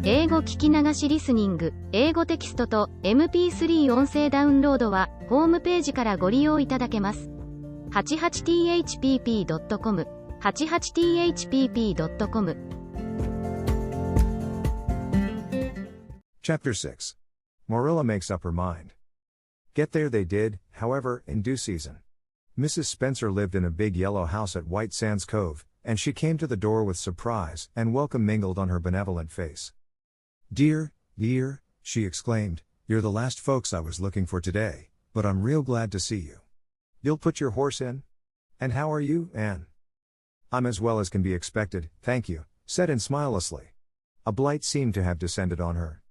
英語聞き流しリスニング、英語テキストと MP3 音声ダウンロードは、ホームページからご利用いただけます。88thpp.com 88thpp.com Chapter 6. Marilla makes up her mind. Get there they did, however, in due season. Mrs. Spencer lived in a big yellow house at White Sands Cove, and she came to the door with surprise and welcome mingled on her benevolent face. "Dear, dear," she exclaimed, "you're the last folks I was looking for today, but I'm real glad to see you. You'll put your horse in? And how are you, Anne?" "I'm as well as can be expected, thank you," said Anne smilelessly. A blight seemed to have descended on her.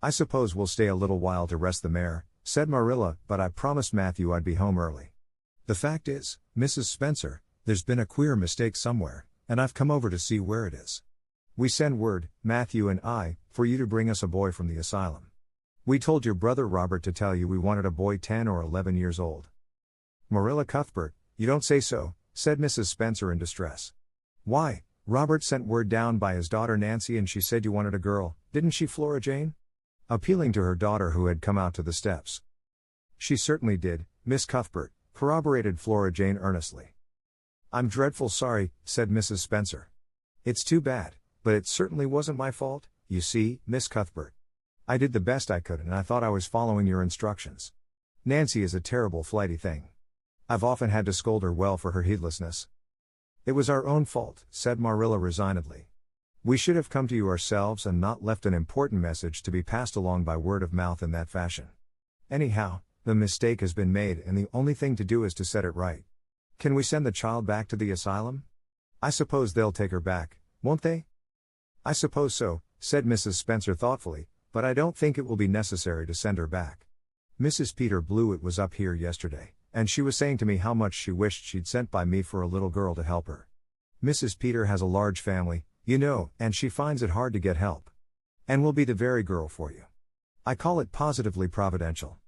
"I suppose we'll stay a little while to rest the mare," said Marilla, "but I promised Matthew I'd be home early. The fact is, Mrs. Spencer, there's been a queer mistake somewhere, and I've come over to see where it is. We send word, Matthew and I, for you to bring us a boy from the asylum. We told your brother Robert to tell you we wanted a boy 10 or 11 years old." "Marilla Cuthbert, you don't say so," said Mrs. Spencer in distress. "Why, Robert sent word down by his daughter Nancy and she said you wanted a girl, didn't she, Flora Jane?" Appealing to her daughter who had come out to the steps. "She certainly did, Miss Cuthbert," corroborated Flora Jane earnestly. "I'm dreadful sorry," said Mrs. Spencer. "It's too bad, but it certainly wasn't my fault, you see, Miss Cuthbert. I did the best I could and I thought I was following your instructions. Nancy is a terrible flighty thing. I've often had to scold her well for her heedlessness." "It was our own fault," said Marilla resignedly. "We should have come to you ourselves and not left an important message to be passed along by word of mouth in that fashion. Anyhow, the mistake has been made and the only thing to do is to set it right. Can we send the child back to the asylum? I suppose they'll take her back, won't they?" "I suppose so," said Mrs. Spencer thoughtfully, "but I don't think it will be necessary to send her back. Mrs. Peter Blewett was up here yesterday, and she was saying to me how much she wished she'd sent by me for a little girl to help her. Mrs. Peter has a large family, you know, and she finds it hard to get help. And will be the very girl for you. I call it positively providential."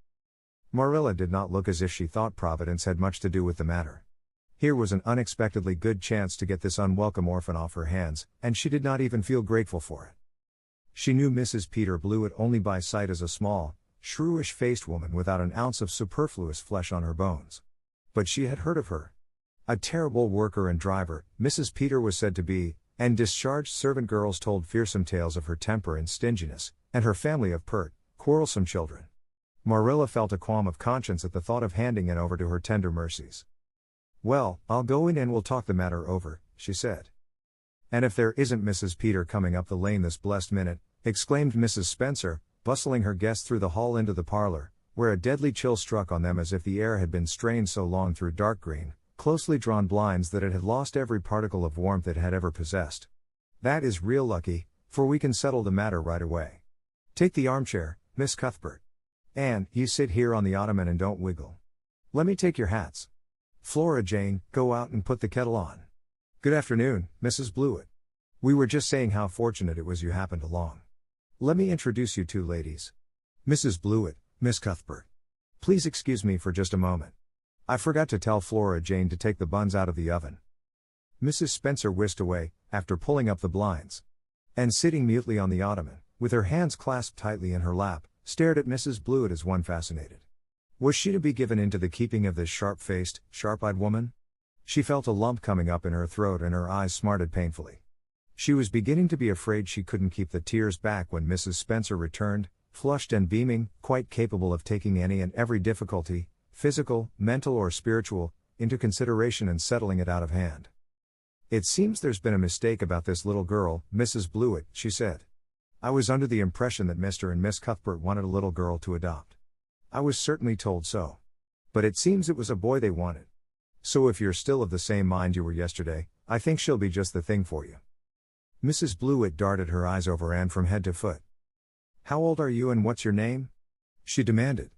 Marilla did not look as if she thought Providence had much to do with the matter. Here was an unexpectedly good chance to get this unwelcome orphan off her hands, and she did not even feel grateful for it. She knew Mrs. Peter Blewett only by sight as a small, shrewish-faced woman without an ounce of superfluous flesh on her bones. But she had heard of her. A terrible worker and driver, Mrs. Peter was said to be, and discharged servant girls told fearsome tales of her temper and stinginess, and her family of pert, quarrelsome children. Marilla felt a qualm of conscience at the thought of handing it over to her tender mercies. "Well, I'll go in and we'll talk the matter over," she said. "And if there isn't Mrs. Peter coming up the lane this blessed minute," exclaimed Mrs. Spencer, bustling her guests through the hall into the parlor, where a deadly chill struck on them as if the air had been strained so long through dark green, closely drawn blinds that it had lost every particle of warmth it had ever possessed. "That is real lucky, for we can settle the matter right away. Take the armchair, Miss Cuthbert. Anne, you sit here on the ottoman and don't wiggle. Let me take your hats. Flora Jane, go out and put the kettle on. Good afternoon, Mrs. Blewett. We were just saying how fortunate it was you happened along. Let me introduce you two ladies. Mrs. Blewett, Miss Cuthbert. Please excuse me for just a moment. I forgot to tell Flora Jane to take the buns out of the oven." Mrs. Spencer whisked away, after pulling up the blinds. And sitting mutely on the ottoman, with her hands clasped tightly in her lap, stared at Mrs. Blewett as one fascinated. Was she to be given into the keeping of this sharp-faced, sharp-eyed woman? She felt a lump coming up in her throat and her eyes smarted painfully. She was beginning to be afraid she couldn't keep the tears back when Mrs. Spencer returned, flushed and beaming, quite capable of taking any and every difficulty, physical, mental or spiritual, into consideration and settling it out of hand. "It seems there's been a mistake about this little girl, Mrs. Blewett," she said. "I was under the impression that Mr. and Miss Cuthbert wanted a little girl to adopt. I was certainly told so. But it seems it was a boy they wanted. So if you're still of the same mind you were yesterday, I think she'll be just the thing for you." Mrs. Blewett darted her eyes over Anne from head to foot. "How old are you and what's your name?" she demanded.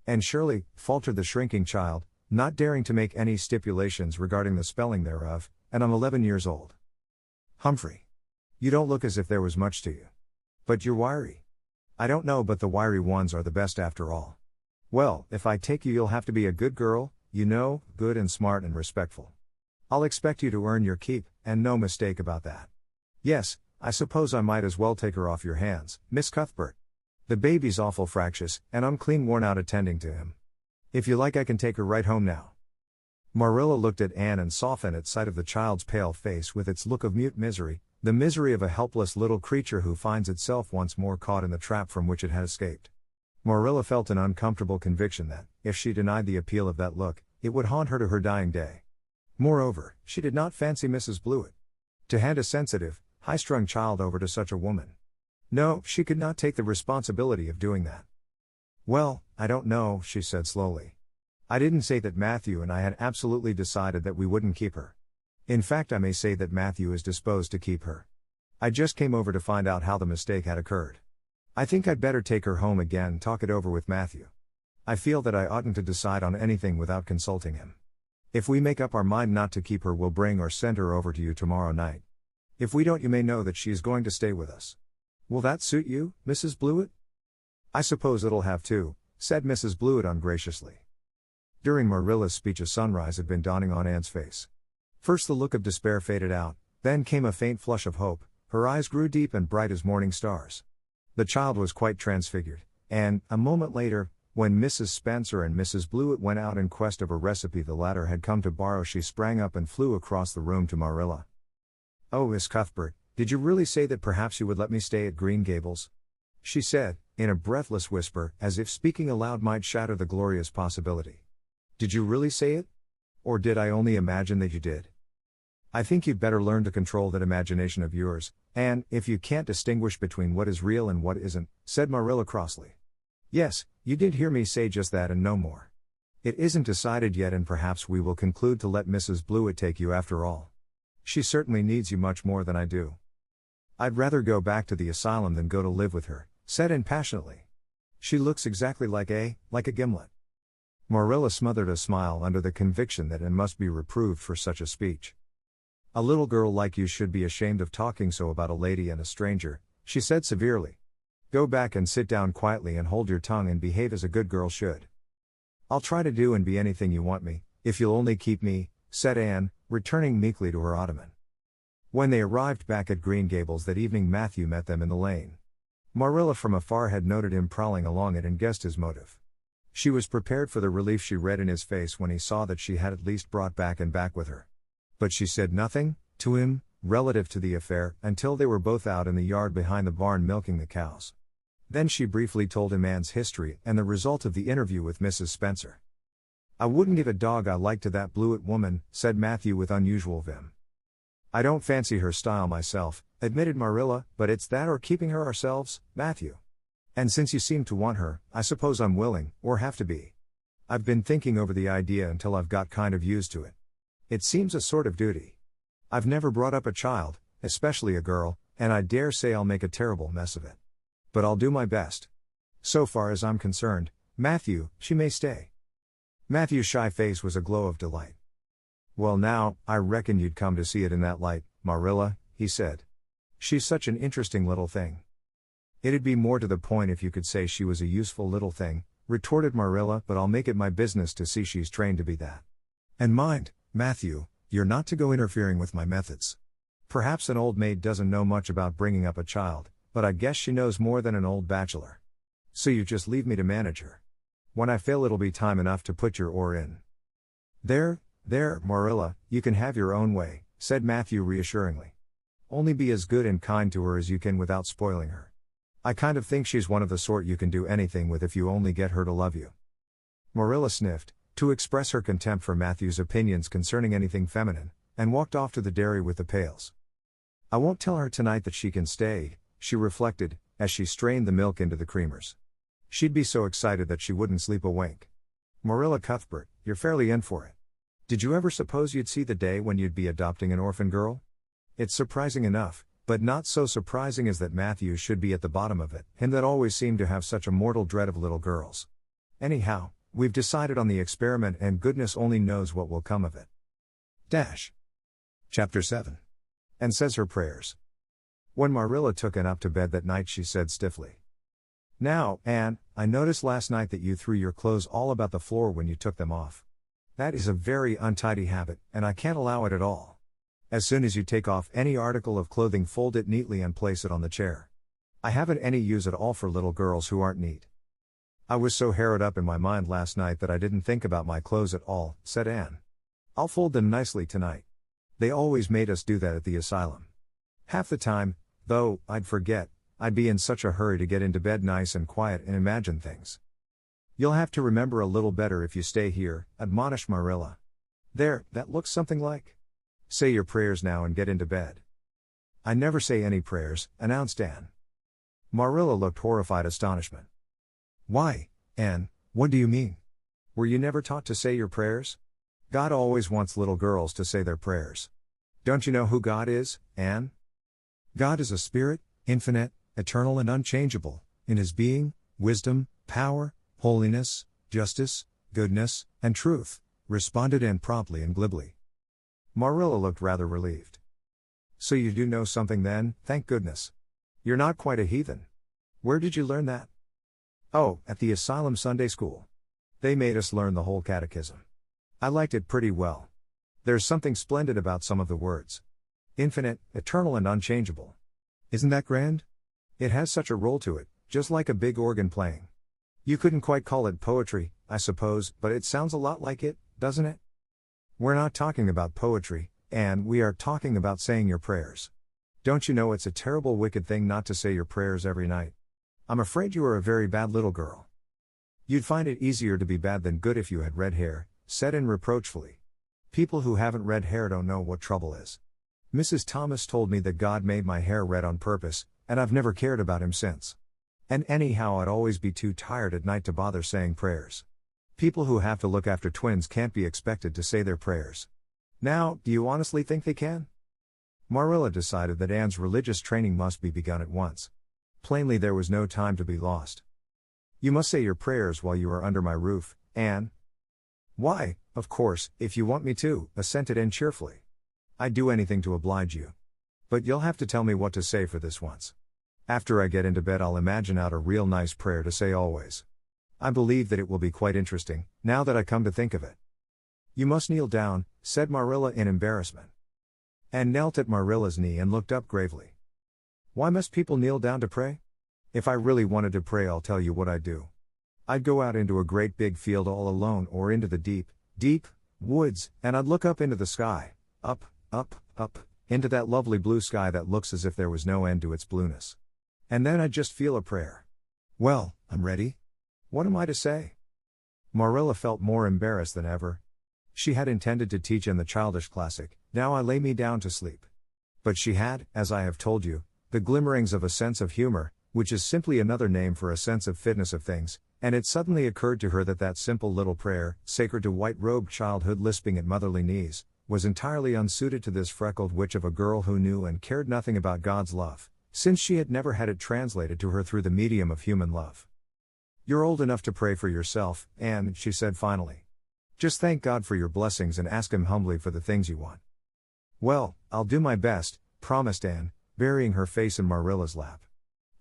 "And Shirley," faltered the shrinking child, not daring to make any stipulations regarding the spelling thereof, "and I'm 11 years old." "Humphrey. You don't look as if there was much to you. But you're wiry." "I don't know, but the wiry ones are the best after all. Well, if I take you you'll have to be a good girl, you know, good and smart and respectful. I'll expect you to earn your keep, and no mistake about that. Yes, I suppose I might as well take her off your hands, Miss Cuthbert. The baby's awful fractious, and I'm clean worn out attending to him. If you like I can take her right home now. Marilla looked at Anne and softened at sight of the child's pale face with its look of mute misery, the misery of a helpless little creature who finds itself once more caught in the trap from which it had escaped. Marilla felt an uncomfortable conviction that, if she denied the appeal of that look, it would haunt her to her dying day. Moreover, she did not fancy Mrs. Blewett. To hand a sensitive, high-strung child over to such a woman. No, she could not take the responsibility of doing that. Well, I don't know, she said slowly. I didn't say that Matthew and I had absolutely decided that we wouldn't keep her. In fact, I may say that Matthew is disposed to keep her. I just came over to find out how the mistake had occurred. I think I'd better take her home again and talk it over with Matthew. I feel that I oughtn't to decide on anything without consulting him. If we make up our mind not to keep her, we'll bring or send her over to you tomorrow night. If we don't, you may know that she is going to stay with us. Will that suit you, Mrs. Blewett? I suppose it'll have to, said Mrs. Blewett ungraciously. During Marilla's speech a sunrise had been dawning on Anne's face. First the look of despair faded out, then came a faint flush of hope, her eyes grew deep and bright as morning stars. The child was quite transfigured, and, a moment later, when Mrs. Spencer and Mrs. Blewett went out in quest of a recipe the latter had come to borrow, she sprang up and flew across the room to Marilla. Oh, Miss Cuthbert, did you really say that perhaps you would let me stay at Green Gables? She said, in a breathless whisper, as if speaking aloud might shatter the glorious possibility. Did you really say it? Or did I only imagine that you did? I think you'd better learn to control that imagination of yours, and, if you can't distinguish between what is real and what isn't, said Marilla crossly. Yes, you did hear me say just that and no more. It isn't decided yet, and perhaps we will conclude to let Mrs. Blewett take you after all. She certainly needs you much more than I do. I'd rather go back to the asylum than go to live with her, said Anne passionately. She looks exactly like a gimlet. Marilla smothered a smile under the conviction that Anne must be reproved for such a speech. A little girl like you should be ashamed of talking so about a lady and a stranger, she said severely. Go back and sit down quietly and hold your tongue and behave as a good girl should. I'll try to do and be anything you want me, if you'll only keep me, said Anne, returning meekly to her ottoman. When they arrived back at Green Gables that evening, Matthew met them in the lane. Marilla from afar had noted him prowling along it and guessed his motive. She was prepared for the relief she read in his face when he saw that she had at least brought back and back with her. But she said nothing to him relative to the affair until they were both out in the yard behind the barn milking the cows. Then she briefly told him Anne's history and the result of the interview with Mrs. Spencer. I wouldn't give a dog I like to that Blewett woman, said Matthew with unusual vim. I don't fancy her style myself, admitted Marilla, but it's that or keeping her ourselves, Matthew. And since you seem to want her, I suppose I'm willing, or have to be. I've been thinking over the idea until I've got kind of used to it. It seems a sort of duty. I've never brought up a child, especially a girl, and I dare say I'll make a terrible mess of it. But I'll do my best. So far as I'm concerned, Matthew, she may stay. Matthew's shy face was aglow of delight. Well now, I reckon you'd come to see it in that light, Marilla, he said. She's such an interesting little thing. It'd be more to the point if you could say she was a useful little thing, retorted Marilla, but I'll make it my business to see she's trained to be that. And mind, Matthew, you're not to go interfering with my methods. Perhaps an old maid doesn't know much about bringing up a child, but I guess she knows more than an old bachelor. So you just leave me to manage her. When I fail it'll be time enough to put your oar in. There, Marilla, you can have your own way, said Matthew reassuringly. Only be as good and kind to her as you can without spoiling her. I kind of think she's one of the sort you can do anything with if you only get her to love you. Marilla sniffed, to express her contempt for Matthew's opinions concerning anything feminine, and walked off to the dairy with the pails. I won't tell her tonight that she can stay, she reflected, as she strained the milk into the creamers. She'd be so excited that she wouldn't sleep a wink. Marilla Cuthbert, you're fairly in for it. Did you ever suppose you'd see the day when you'd be adopting an orphan girl? It's surprising enough, but not so surprising as that Matthew should be at the bottom of it, him that always seemed to have such a mortal dread of little girls. Anyhow, we've decided on the experiment and goodness only knows what will come of it. Chapter 7. And says her prayers. When Marilla took Anne up to bed that night she said stiffly. Now, Anne, I noticed last night that you threw your clothes all about the floor when you took them off. That is a very untidy habit, and I can't allow it at all. As soon as you take off any article of clothing, fold it neatly and place it on the chair. I haven't any use at all for little girls who aren't neat. I was so harrowed up in my mind last night that I didn't think about my clothes at all, said Anne. I'll fold them nicely tonight. They always made us do that at the asylum. Half the time, though, I'd forget. I'd be in such a hurry to get into bed nice and quiet and imagine things. You'll have to remember a little better if you stay here, admonished Marilla. There, that looks something like. Say your prayers now and get into bed. I never say any prayers, announced Anne. Marilla looked horrified astonishment. Why, Anne, what do you mean? Were you never taught to say your prayers? God always wants little girls to say their prayers. Don't you know who God is, Anne? God is a spirit, infinite, eternal and unchangeable, in his being, wisdom, power, holiness, justice, goodness, and truth, responded Anne promptly and glibly. Marilla looked rather relieved. So you do know something then, thank goodness. You're not quite a heathen. Where did you learn that? Oh, at the Asylum Sunday School. They made us learn the whole catechism. I liked it pretty well. There's something splendid about some of the words. Infinite, eternal and unchangeable. Isn't that grand? It has such a roll to it, just like a big organ playing. You couldn't quite call it poetry, I suppose, but it sounds a lot like it, doesn't it? We're not talking about poetry, Anne, we are talking about saying your prayers. Don't you know it's a terrible wicked thing not to say your prayers every night? I'm afraid you are a very bad little girl. You'd find it easier to be bad than good if you had red hair, said Anne reproachfully. People who haven't red hair don't know what trouble is. Mrs. Thomas told me that God made my hair red on purpose, and I've never cared about him since. And anyhow I'd always be too tired at night to bother saying prayers. People who have to look after twins can't be expected to say their prayers. Now, do you honestly think they can? Marilla decided that Anne's religious training must be begun at once. Plainly there was no time to be lost. You must say your prayers while you are under my roof, Anne. Why, of course, if you want me to, assented Anne cheerfully. I'd do anything to oblige you. But you'll have to tell me what to say for this once. After I get into bed I'll imagine out a real nice prayer to say always. I believe that it will be quite interesting, now that I come to think of it. You must kneel down, said Marilla in embarrassment. Anne knelt at Marilla's knee and looked up gravely. Why must people kneel down to pray? If I really wanted to pray I'll tell you what I'd do. I'd go out into a great big field all alone or into the deep, deep woods, and I'd look up into the sky, up, into that lovely blue sky that looks as if there was no end to its blueness. And then I'd just feel a prayer. Well, I'm ready. What am I to say? Marilla felt more embarrassed than ever. She had intended to teach in the childish classic, Now I Lay Me Down to Sleep. But she had, as I have told you, the glimmerings of a sense of humor, which is simply another name for a sense of fitness of things, and it suddenly occurred to her that that simple little prayer, sacred to white-robed childhood lisping at motherly knees, was entirely unsuited to this freckled witch of a girl who knew and cared nothing about God's love, since she had never had it translated to her through the medium of human love. You're old enough to pray for yourself, Anne, she said finally. Just thank God for your blessings and ask him humbly for the things you want. Well, I'll do my best, promised Anne, burying her face in Marilla's lap.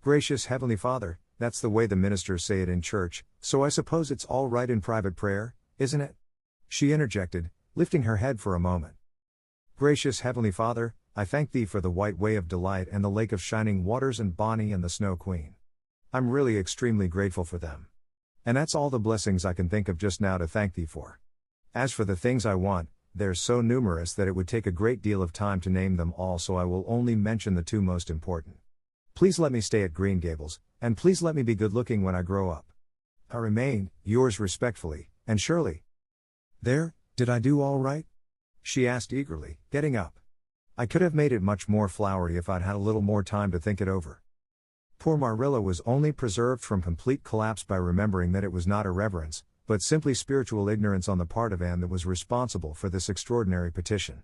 Gracious Heavenly Father, that's the way the ministers say it in church, so I suppose it's all right in private prayer, isn't it? She interjected, lifting her head for a moment. Gracious Heavenly Father, I thank thee for the white way of delight and the lake of shining waters and Bonnie and the Snow Queen. I'm really extremely grateful for them. And that's all the blessings I can think of just now to thank thee for. As for the things I want, they're so numerous that it would take a great deal of time to name them all, so I will only mention the two most important. Please let me stay at Green Gables, and please let me be good-looking when I grow up. I remain, yours respectfully, and Shirley. There, did I do all right? She asked eagerly, getting up. I could have made it much more flowery if I'd had a little more time to think it over. Poor Marilla was only preserved from complete collapse by remembering that it was not irreverence, but simply spiritual ignorance on the part of Anne that was responsible for this extraordinary petition.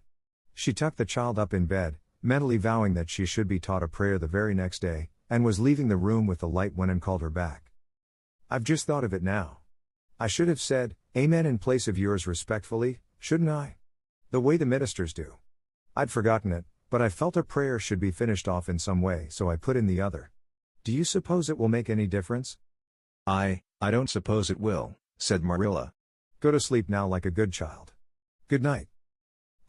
She tucked the child up in bed, mentally vowing that she should be taught a prayer the very next day, and was leaving the room with the light when Anne called her back. I've just thought of it now. I should have said, Amen in place of yours respectfully, shouldn't I? The way the ministers do. I'd forgotten it, but I felt a prayer should be finished off in some way, so I put in the other. Do you suppose it will make any difference? I don't suppose it will, said Marilla. Go to sleep now like a good child. Good night.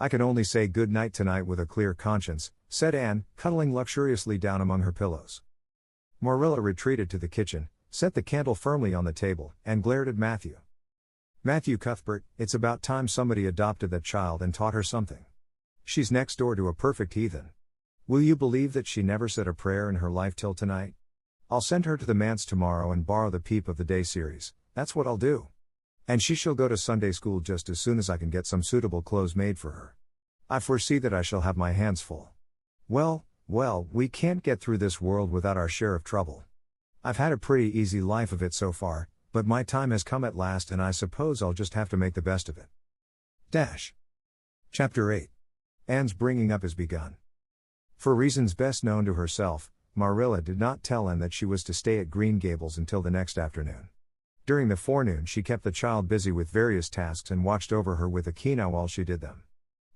I can only say good night tonight with a clear conscience, said Anne, cuddling luxuriously down among her pillows. Marilla retreated to the kitchen, set the candle firmly on the table, and glared at Matthew. Matthew Cuthbert, it's about time somebody adopted that child and taught her something. She's next door to a perfect heathen. Will you believe that she never said a prayer in her life till tonight? I'll send her to the manse tomorrow and borrow the Peep of the Day series, that's what I'll do. And she shall go to Sunday school just as soon as I can get some suitable clothes made for her. I foresee that I shall have my hands full. Well, we can't get through this world without our share of trouble. I've had a pretty easy life of it so far, but my time has come at last and I suppose I'll just have to make the best of it. Chapter 8. Anne's bringing up has begun. For reasons best known to herself, Marilla did not tell Anne that she was to stay at Green Gables until the next afternoon. During the forenoon she kept the child busy with various tasks and watched over her with a keen eye while she did them.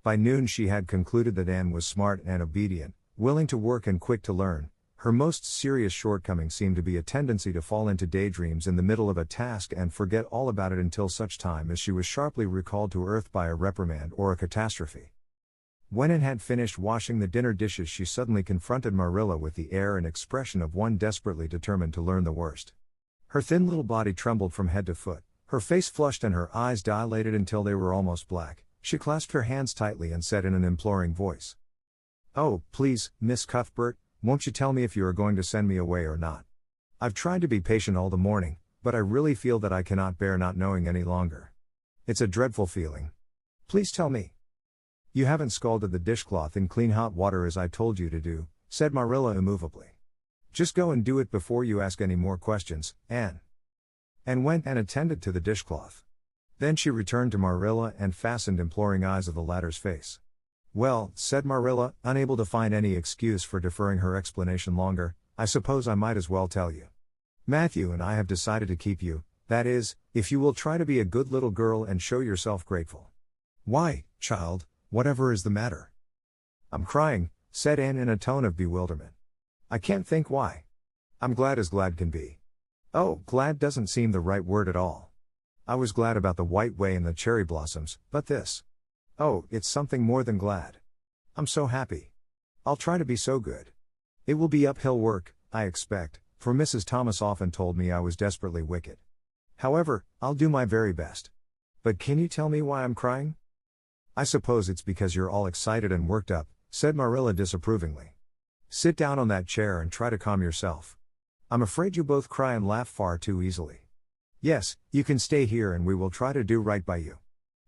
By noon she had concluded that Anne was smart and obedient, willing to work and quick to learn. Her most serious shortcoming seemed to be a tendency to fall into daydreams in the middle of a task and forget all about it until such time as she was sharply recalled to earth by a reprimand or a catastrophe. When Anne had finished washing the dinner dishes she suddenly confronted Marilla with the air and expression of one desperately determined to learn the worst. Her thin little body trembled from head to foot, her face flushed and her eyes dilated until they were almost black. She clasped her hands tightly and said in an imploring voice, "Oh, please, Miss Cuthbert, won't you tell me if you are going to send me away or not? I've tried to be patient all the morning, but I really feel that I cannot bear not knowing any longer. It's a dreadful feeling. Please tell me." "You haven't scalded the dishcloth in clean hot water as I told you to do," said Marilla immovably. "Just go and do it before you ask any more questions, Anne." Anne went and attended to the dishcloth. Then she returned to Marilla and fastened imploring eyes of the latter's face. "Well," said Marilla, unable to find any excuse for deferring her explanation longer, "I suppose I might as well tell you. Matthew and I have decided to keep you, that is, if you will try to be a good little girl and show yourself grateful." "Why, child, whatever is the matter?" "I'm crying," said Anne in a tone of bewilderment. "I can't think why. I'm glad as glad can be. Oh, glad doesn't seem the right word at all. I was glad about the white way and the cherry blossoms, but this. Oh, it's something more than glad. I'm so happy. I'll try to be so good. It will be uphill work, I expect, for Mrs. Thomas often told me I was desperately wicked. However, I'll do my very best. But can you tell me why I'm crying?" "I suppose it's because you're all excited and worked up," said Marilla disapprovingly. "Sit down on that chair and try to calm yourself. I'm afraid you both cry and laugh far too easily. Yes, you can stay here and we will try to do right by you.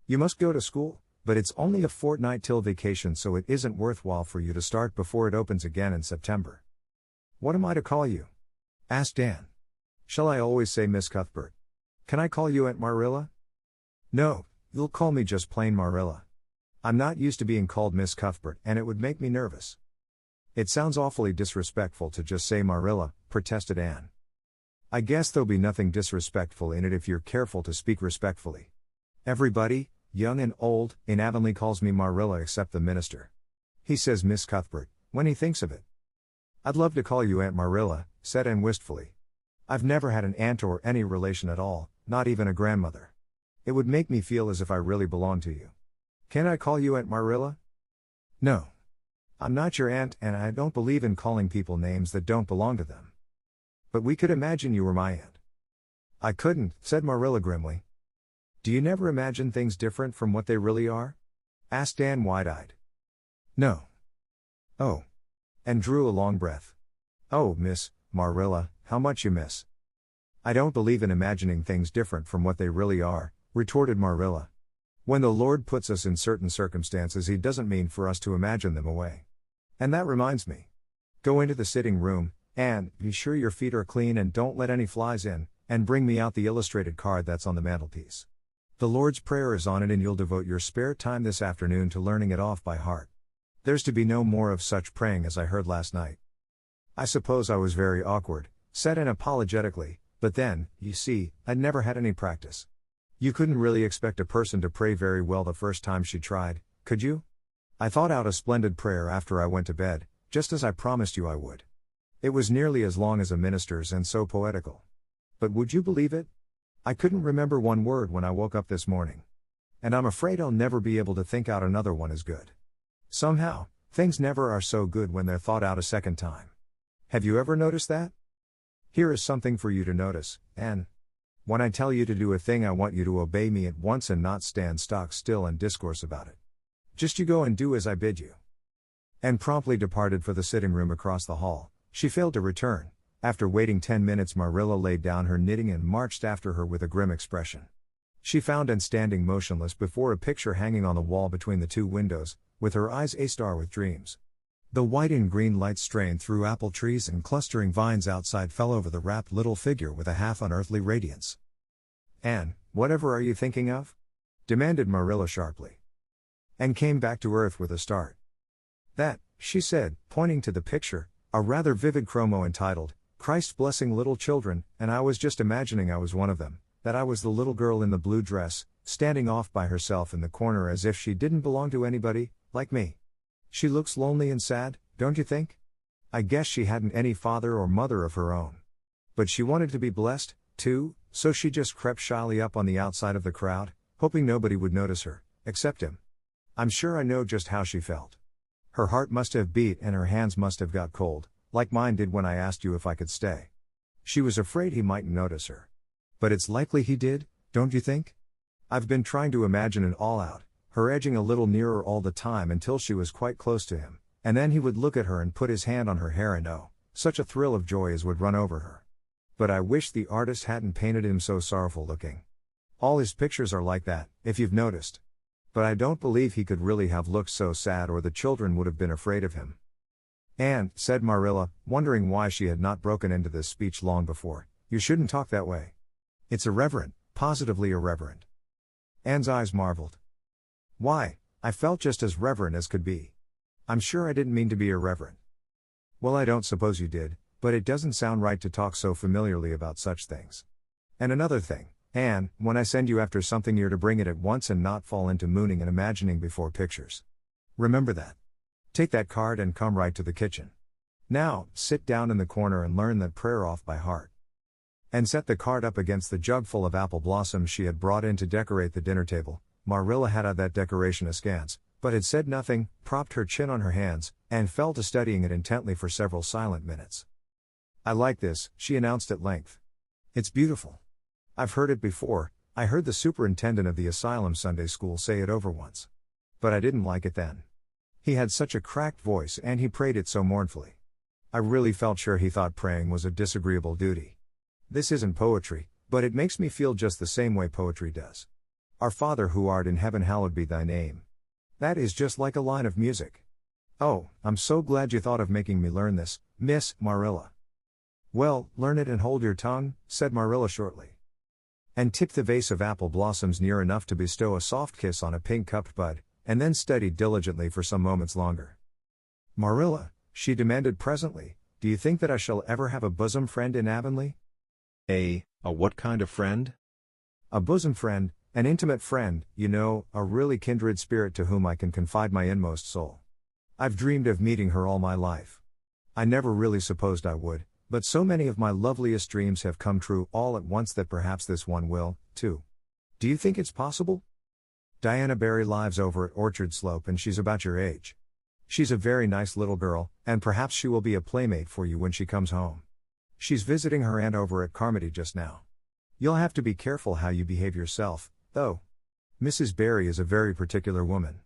You must go to school, but it's only a fortnight till vacation so it isn't worthwhile for you to start before it opens again in September." "What am I to call you?" asked Anne. "Shall I always say Miss Cuthbert? Can I call you Aunt Marilla?" "No, you'll call me just plain Marilla. I'm not used to being called Miss Cuthbert and it would make me nervous." "It sounds awfully disrespectful to just say Marilla," protested Anne. "I guess there'll be nothing disrespectful in it if you're careful to speak respectfully. Everybody, young and old, in Avonlea calls me Marilla except the minister. He says Miss Cuthbert, when he thinks of it." "I'd love to call you Aunt Marilla," said Anne wistfully. "I've never had an aunt or any relation at all, not even a grandmother. It would make me feel as if I really belonged to you. Can I call you Aunt Marilla?" "No. I'm not your aunt and I don't believe in calling people names that don't belong to them. But we could imagine you were my aunt." "I couldn't," said Marilla grimly. "Do you never imagine things different from what they really are?" asked Anne wide-eyed. "No." "Oh." And drew a long breath. "Oh, Miss Marilla, how much you miss." "I don't believe in imagining things different from what they really are," retorted Marilla. "When the Lord puts us in certain circumstances He doesn't mean for us to imagine them away. And that reminds me. Go into the sitting room, and be sure your feet are clean and don't let any flies in, and bring me out the illustrated card that's on the mantelpiece. The Lord's Prayer is on it and you'll devote your spare time this afternoon to learning it off by heart. There's to be no more of such praying as I heard last night." "I suppose I was very awkward," said Anne apologetically, "but then, you see, I'd never had any practice. You couldn't really expect a person to pray very well the first time she tried, could you? I thought out a splendid prayer after I went to bed, just as I promised you I would. It was nearly as long as a minister's and so poetical. But would you believe it? I couldn't remember one word when I woke up this morning. and I'm afraid I'll never be able to think out another one as good. Somehow, things never are so good when they're thought out a second time. Have you ever noticed that? Here is something for you to notice, Anne. When I tell you to do a thing, I want you to obey me at once and not stand stock still and discourse about it. Just you go and do as I bid you. Anne promptly departed for the sitting room across the hall. She failed to return. After waiting 10 minutes, Marilla laid down her knitting and marched after her with a grim expression. She found Anne standing motionless before a picture hanging on the wall between the two windows, with her eyes a-star with dreams. The white and green light strained through apple trees and clustering vines outside fell over the wrapped little figure with a half-unearthly radiance. "Anne, whatever are you thinking of?" demanded Marilla sharply. Anne came back to earth with a start. "That," she said, pointing to the picture, a rather vivid chromo entitled, "Christ Blessing Little Children," and I was just imagining I was one of them, that I was the little girl in the blue dress, standing off by herself in the corner as if she didn't belong to anybody, like me. She looks lonely and sad, don't you think? I guess she hadn't any father or mother of her own. But she wanted to be blessed, too, so she just crept shyly up on the outside of the crowd, hoping nobody would notice her, except him. I'm sure I know just how she felt. Her heart must have beat and her hands must have got cold, like mine did when I asked you if I could stay. She was afraid he mightn't notice her. But it's likely he did, don't you think? I've been trying to imagine it all out, her edging a little nearer all the time until she was quite close to him, and then he would look at her and put his hand on her hair and oh, such a thrill of joy as would run over her. But I wish the artist hadn't painted him so sorrowful looking. All his pictures are like that, if you've noticed. But I don't believe he could really have looked so sad or the children would have been afraid of him. "Anne," said Marilla, wondering why she had not broken into this speech long before, "you shouldn't talk that way. It's irreverent, positively irreverent." Anne's eyes marveled. "Why, I felt just as reverent as could be. I'm sure I didn't mean to be irreverent." "Well, I don't suppose you did, but it doesn't sound right to talk so familiarly about such things. And another thing, Anne, when I send you after something you're to bring it at once and not fall into mooning and imagining before pictures. Remember that. Take that card and come right to the kitchen. Now, sit down in the corner and learn that prayer off by heart." And set the card up against the jug full of apple blossoms she had brought in to decorate the dinner table. Marilla had eyed that decoration askance, but had said nothing, propped her chin on her hands, and fell to studying it intently for several silent minutes. "I like this," she announced at length. "It's beautiful. I've heard it before. I heard the superintendent of the asylum Sunday school say it over once. But I didn't like it then. He had such a cracked voice and he prayed it so mournfully. I really felt sure he thought praying was a disagreeable duty. This isn't poetry, but it makes me feel just the same way poetry does. Our Father who art in heaven, hallowed be thy name. That is just like a line of music. Oh, I'm so glad you thought of making me learn this, Miss Marilla." "Well, learn it and hold your tongue," said Marilla shortly. And tipped the vase of apple blossoms near enough to bestow a soft kiss on a pink-cupped bud, and then studied diligently for some moments longer. "Marilla," she demanded presently, "do you think that I shall ever have a bosom friend in Avonlea?" A what kind of friend?" "A bosom friend, an intimate friend, you know, a really kindred spirit to whom I can confide my inmost soul. I've dreamed of meeting her all my life. I never really supposed I would, but so many of my loveliest dreams have come true all at once that perhaps this one will, too. Do you think it's possible? Diana Barry lives over at Orchard Slope and she's about your age. She's a very nice little girl, and perhaps she will be a playmate for you when she comes home. She's visiting her aunt over at Carmody just now. You'll have to be careful how you behave yourself, though. Mrs. Barry is a very particular woman.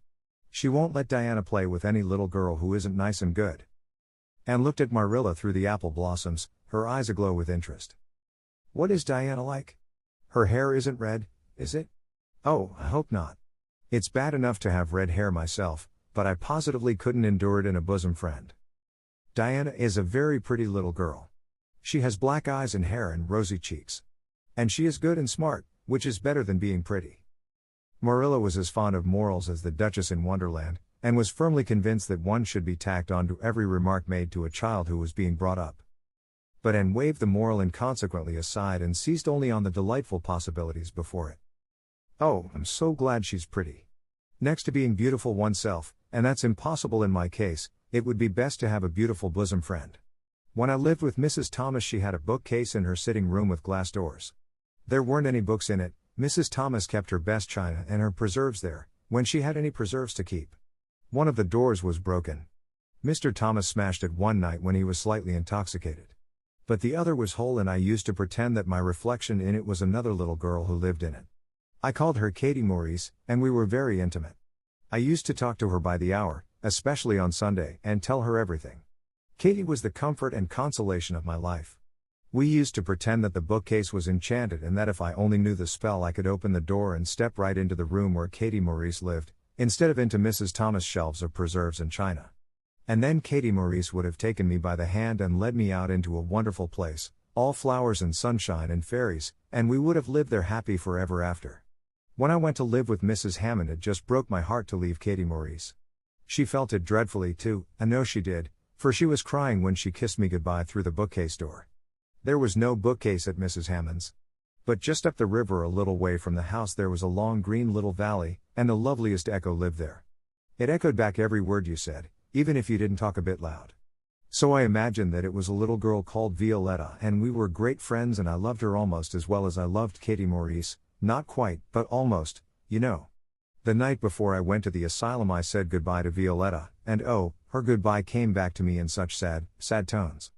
She won't let Diana play with any little girl who isn't nice and good." Anne looked at Marilla through the apple blossoms, her eyes aglow with interest. "What is Diana like? Her hair isn't red, is it? Oh, I hope not. It's bad enough to have red hair myself, but I positively couldn't endure it in a bosom friend. Diana is a very pretty little girl. She has black eyes and hair and rosy cheeks. And she is good and smart, which is better than being pretty." Marilla was as fond of morals as the Duchess in Wonderland, and was firmly convinced that one should be tacked on to every remark made to a child who was being brought up. But Anne waved the moral inconsequently aside and seized only on the delightful possibilities before it. "Oh, I'm so glad she's pretty. Next to being beautiful oneself, and that's impossible in my case, it would be best to have a beautiful bosom friend. When I lived with Mrs. Thomas she had a bookcase in her sitting room with glass doors. There weren't any books in it, Mrs. Thomas kept her best china and her preserves there, when she had any preserves to keep. One of the doors was broken. Mr. Thomas smashed it one night when he was slightly intoxicated. But the other was whole, and I used to pretend that my reflection in it was another little girl who lived in it. I called her Katie Maurice, and we were very intimate. I used to talk to her by the hour, especially on Sunday, and tell her everything. Katie was the comfort and consolation of my life. We used to pretend that the bookcase was enchanted and that if I only knew the spell I could open the door and step right into the room where Katie Maurice lived, instead of into Mrs. Thomas' shelves of preserves and china. And then Katie Maurice would have taken me by the hand and led me out into a wonderful place, all flowers and sunshine and fairies, and we would have lived there happy forever after. When I went to live with Mrs. Hammond, it just broke my heart to leave Katie Maurice. She felt it dreadfully too, I know she did, for she was crying when she kissed me goodbye through the bookcase door. There was no bookcase at Mrs. Hammond's. But just up the river a little way from the house there was a long green little valley, and the loveliest echo lived there. It echoed back every word you said, even if you didn't talk a bit loud. So I imagined that it was a little girl called Violetta, and we were great friends, and I loved her almost as well as I loved Katie Maurice, not quite, but almost, you know. The night before I went to the asylum I said goodbye to Violetta, and oh, her goodbye came back to me in such sad, sad tones.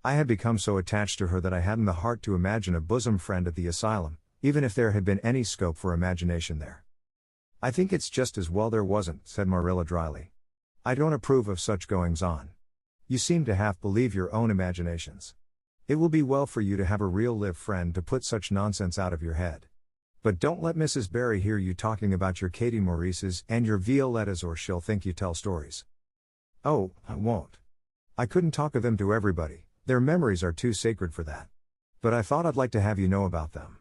I had become so attached to her that I hadn't the heart to imagine a bosom friend at the asylum, even if there had been any scope for imagination there. I think it's just as well there wasn't, said Marilla dryly. I don't approve of such goings-on. You seem to half believe your own imaginations. It will be well for you to have a real live friend to put such nonsense out of your head. But don't let Mrs. Barry hear you talking about your Katie Maurices and your Violettas, or she'll think you tell stories. Oh, I won't. I couldn't talk of them to everybody. Their memories are too sacred for that. But I thought I'd like to have you know about them.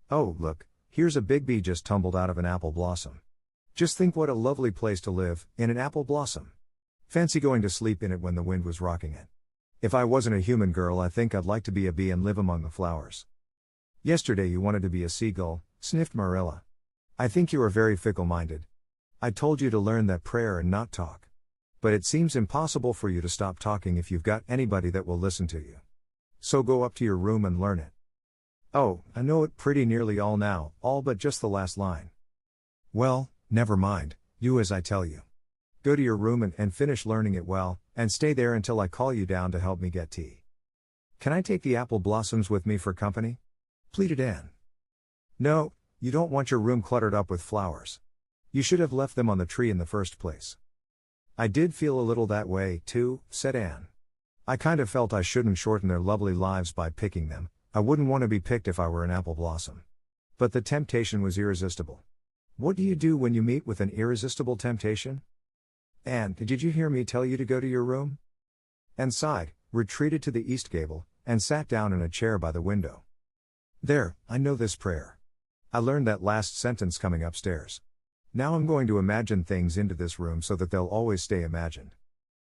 Oh, look, here's a big bee just tumbled out of an apple blossom. Just think what a lovely place to live, in an apple blossom. Fancy going to sleep in it when the wind was rocking it. If I wasn't a human girl, I think I'd like to be a bee and live among the flowers. Yesterday you wanted to be a seagull, sniffed Marilla. I think you are very fickle-minded. I told you to learn that prayer and not talk. But it seems impossible for you to stop talking if you've got anybody that will listen to you. So go up to your room and learn it. Oh, I know it pretty nearly all now, all but just the last line. Well, never mind, do as I tell you. Go to your room and finish learning it well, and stay there until I call you down to help me get tea. Can I take the apple blossoms with me for company? Pleaded Anne. No, you don't want your room cluttered up with flowers. You should have left them on the tree in the first place. I did feel a little that way, too, said Anne. I kind of felt I shouldn't shorten their lovely lives by picking them. I wouldn't want to be picked if I were an apple blossom. But the temptation was irresistible. What do you do when you meet with an irresistible temptation? Anne, did you hear me tell you to go to your room? Anne sighed, retreated to the east gable, and sat down in a chair by the window. There, I know this prayer. I learned that last sentence coming upstairs. Now I'm going to imagine things into this room so that they'll always stay imagined.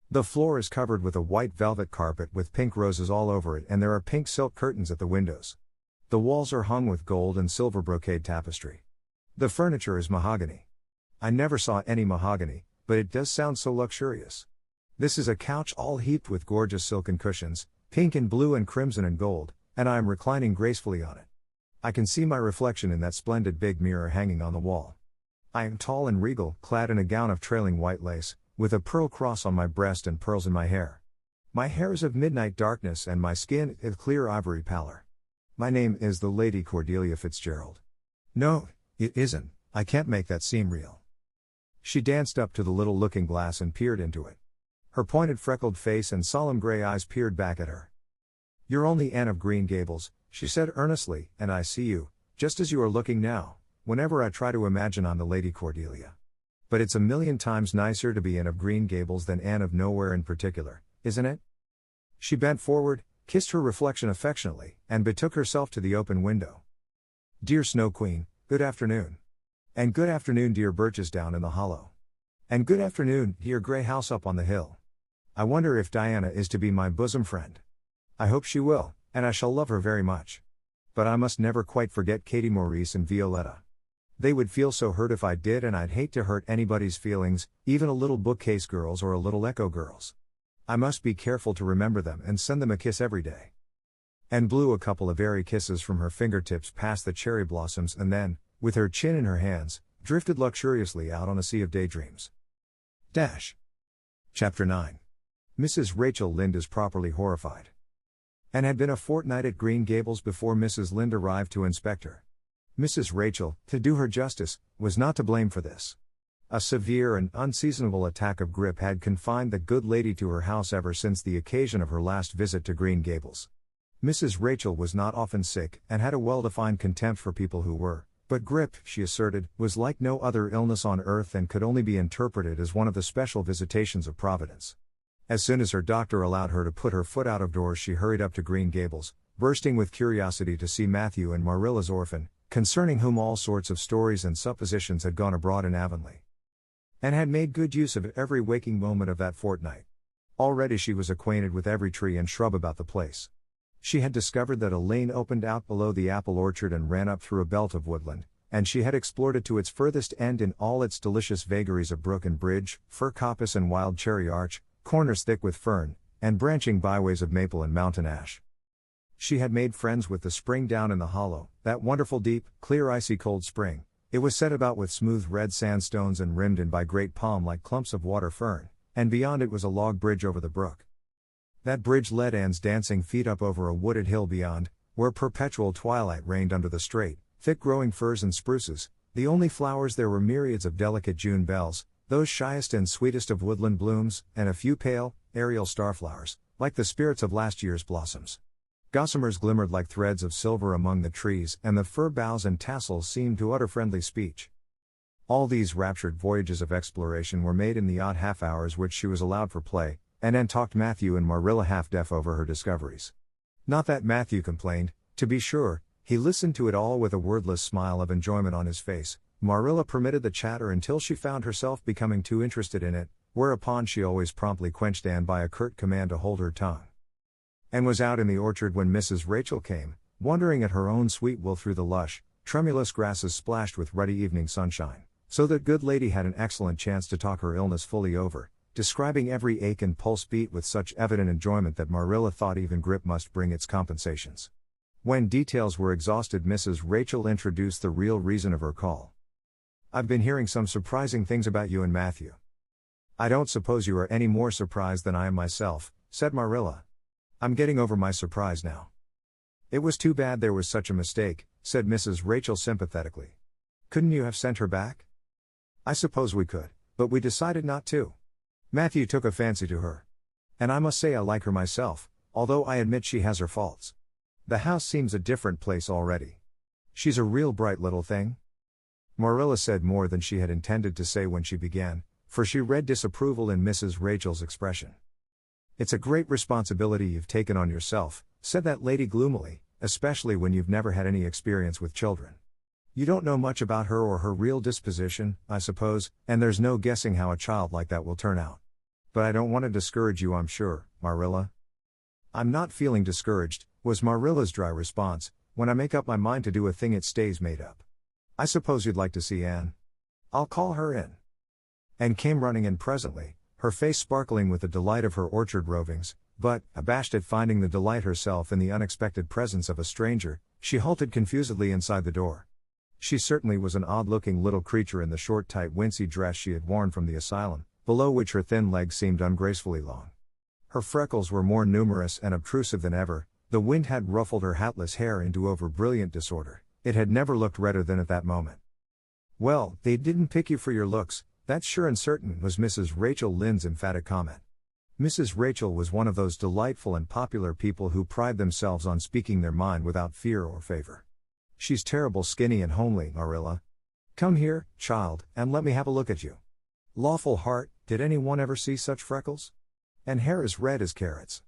The floor is covered with a white velvet carpet with pink roses all over it, and there are pink silk curtains at the windows. The walls are hung with gold and silver brocade tapestry. The furniture is mahogany. I never saw any mahogany, but it does sound so luxurious. This is a couch all heaped with gorgeous silken cushions, pink and blue and crimson and gold, and I am reclining gracefully on it. I can see my reflection in that splendid big mirror hanging on the wall. I am tall and regal, clad in a gown of trailing white lace, with a pearl cross on my breast and pearls in my hair. My hair is of midnight darkness and my skin is clear ivory pallor. My name is the Lady Cordelia Fitzgerald. No, it isn't, I can't make that seem real. She danced up to the little looking glass and peered into it. Her pointed freckled face and solemn gray eyes peered back at her. You're only Anne of Green Gables, she said earnestly, and I see you, just as you are looking now, whenever I try to imagine I'm the Lady Cordelia. But it's a million times nicer to be Anne of Green Gables than Anne of Nowhere in particular, isn't it? She bent forward, kissed her reflection affectionately, and betook herself to the open window. Dear Snow Queen, good afternoon. And good afternoon, dear birches down in the hollow. And good afternoon, dear gray house up on the hill. I wonder if Diana is to be my bosom friend. I hope she will, and I shall love her very much. But I must never quite forget Katie Maurice and Violetta. They would feel so hurt if I did, and I'd hate to hurt anybody's feelings, even a little bookcase girl's or a little echo girl's. I must be careful to remember them and send them a kiss every day. And blew a couple of airy kisses from her fingertips past the cherry blossoms and then, with her chin in her hands, drifted luxuriously out on a sea of daydreams. Chapter 9. Mrs. Rachel Lynde is properly horrified. Anne had been a fortnight at Green Gables before Mrs. Lynde arrived to inspect her. Mrs. Rachel, to do her justice, was not to blame for this. A severe and unseasonable attack of grippe had confined the good lady to her house ever since the occasion of her last visit to Green Gables. Mrs. Rachel was not often sick and had a well-defined contempt for people who were, but grippe, she asserted, was like no other illness on earth and could only be interpreted as one of the special visitations of Providence. As soon as her doctor allowed her to put her foot out of doors, she hurried up to Green Gables, bursting with curiosity to see Matthew and Marilla's orphan, concerning whom all sorts of stories and suppositions had gone abroad in Avonlea, and had made good use of every waking moment of that fortnight. Already she was acquainted with every tree and shrub about the place. She had discovered that a lane opened out below the apple orchard and ran up through a belt of woodland, and she had explored it to its furthest end in all its delicious vagaries of brook and bridge, fir coppice and wild cherry arch, corners thick with fern, and branching byways of maple and mountain ash. She had made friends with the spring down in the hollow, that wonderful deep, clear icy cold spring. It was set about with smooth red sandstones and rimmed in by great palm-like clumps of water fern, and beyond it was a log bridge over the brook. That bridge led Anne's dancing feet up over a wooded hill beyond, where perpetual twilight reigned under the straight, thick-growing firs and spruces. The only flowers there were myriads of delicate June bells, those shyest and sweetest of woodland blooms, and a few pale, aerial starflowers, like the spirits of last year's blossoms. Gossamers glimmered like threads of silver among the trees, and the fir boughs and tassels seemed to utter friendly speech. All these raptured voyages of exploration were made in the odd half-hours which she was allowed for play, and Anne talked Matthew and Marilla half-deaf over her discoveries. Not that Matthew complained, to be sure, he listened to it all with a wordless smile of enjoyment on his face. Marilla permitted the chatter until she found herself becoming too interested in it, whereupon she always promptly quenched Anne by a curt command to hold her tongue. Anne was out in the orchard when Mrs. Rachel came, wandering at her own sweet will through the lush, tremulous grasses splashed with ruddy evening sunshine, so that good lady had an excellent chance to talk her illness fully over, describing every ache and pulse beat with such evident enjoyment that Marilla thought even grippe must bring its compensations. When details were exhausted, Mrs. Rachel introduced the real reason of her call. "I've been hearing some surprising things about you and Matthew." "I don't suppose you are any more surprised than I am myself," said Marilla. "I'm getting over my surprise now." "It was too bad there was such a mistake," said Mrs. Rachel sympathetically. "Couldn't you have sent her back?" "I suppose we could, but we decided not to. Matthew took a fancy to her. And I must say I like her myself, although I admit she has her faults. The house seems a different place already. She's a real bright little thing." Marilla said more than she had intended to say when she began, for she read disapproval in Mrs. Rachel's expression. "It's a great responsibility you've taken on yourself," said that lady gloomily, "especially when you've never had any experience with children. You don't know much about her or her real disposition, I suppose, and there's no guessing how a child like that will turn out. But I don't want to discourage you, I'm sure, Marilla." "I'm not feeling discouraged," was Marilla's dry response. "When I make up my mind to do a thing it stays made up. I suppose you'd like to see Anne. I'll call her in." Anne came running in presently, her face sparkling with the delight of her orchard rovings, but, abashed at finding the delight herself in the unexpected presence of a stranger, she halted confusedly inside the door. She certainly was an odd-looking little creature in the short tight wincey dress she had worn from the asylum, below which her thin legs seemed ungracefully long. Her freckles were more numerous and obtrusive than ever, the wind had ruffled her hatless hair into over-brilliant disorder. It had never looked redder than at that moment. "Well, they didn't pick you for your looks, that's sure and certain," was Mrs. Rachel Lynde's emphatic comment. Mrs. Rachel was one of those delightful and popular people who pride themselves on speaking their mind without fear or favor. "She's terrible skinny and homely, Marilla. Come here, child, and let me have a look at you. Lawful heart, did anyone ever see such freckles? And hair as red as carrots.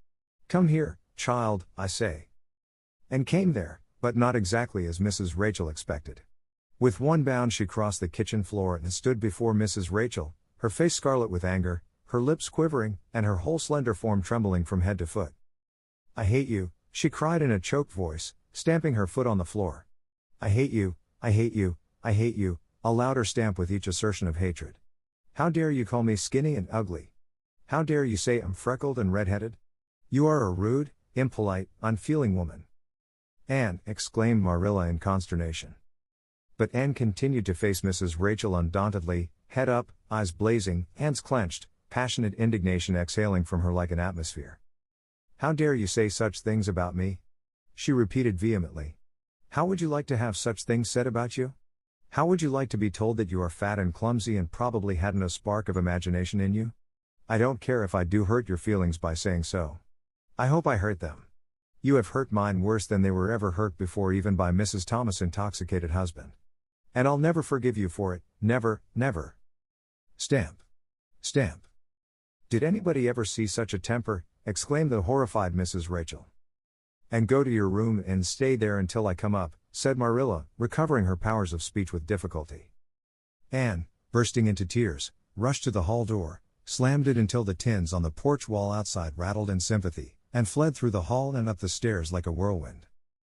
Come here, child, I say." And came there, but not exactly as Mrs. Rachel expected. With one bound she crossed the kitchen floor and stood before Mrs. Rachel, her face scarlet with anger, her lips quivering, and her whole slender form trembling from head to foot. "I hate you," she cried in a choked voice, stamping her foot on the floor. "I hate you, I hate you, I hate you," a louder stamp with each assertion of hatred. "How dare you call me skinny and ugly? How dare you say I'm freckled and red-headed? You are a rude, impolite, unfeeling woman." "Anne," exclaimed Marilla in consternation. But Anne continued to face Mrs. Rachel undauntedly, head up, eyes blazing, hands clenched, passionate indignation exhaling from her like an atmosphere. "How dare you say such things about me?" she repeated vehemently. "How would you like to have such things said about you? How would you like to be told that you are fat and clumsy and probably hadn't a spark of imagination in you? I don't care if I do hurt your feelings by saying so. I hope I hurt them. You have hurt mine worse than they were ever hurt before, even by Mrs. Thomas' intoxicated husband. And I'll never forgive you for it, never, never." Stamp. Stamp. "Did anybody ever see such a temper?" exclaimed the horrified Mrs. Rachel. "And go to your room and stay there until I come up," said Marilla, recovering her powers of speech with difficulty. Anne, bursting into tears, rushed to the hall door, slammed it until the tins on the porch wall outside rattled in sympathy, and fled through the hall and up the stairs like a whirlwind.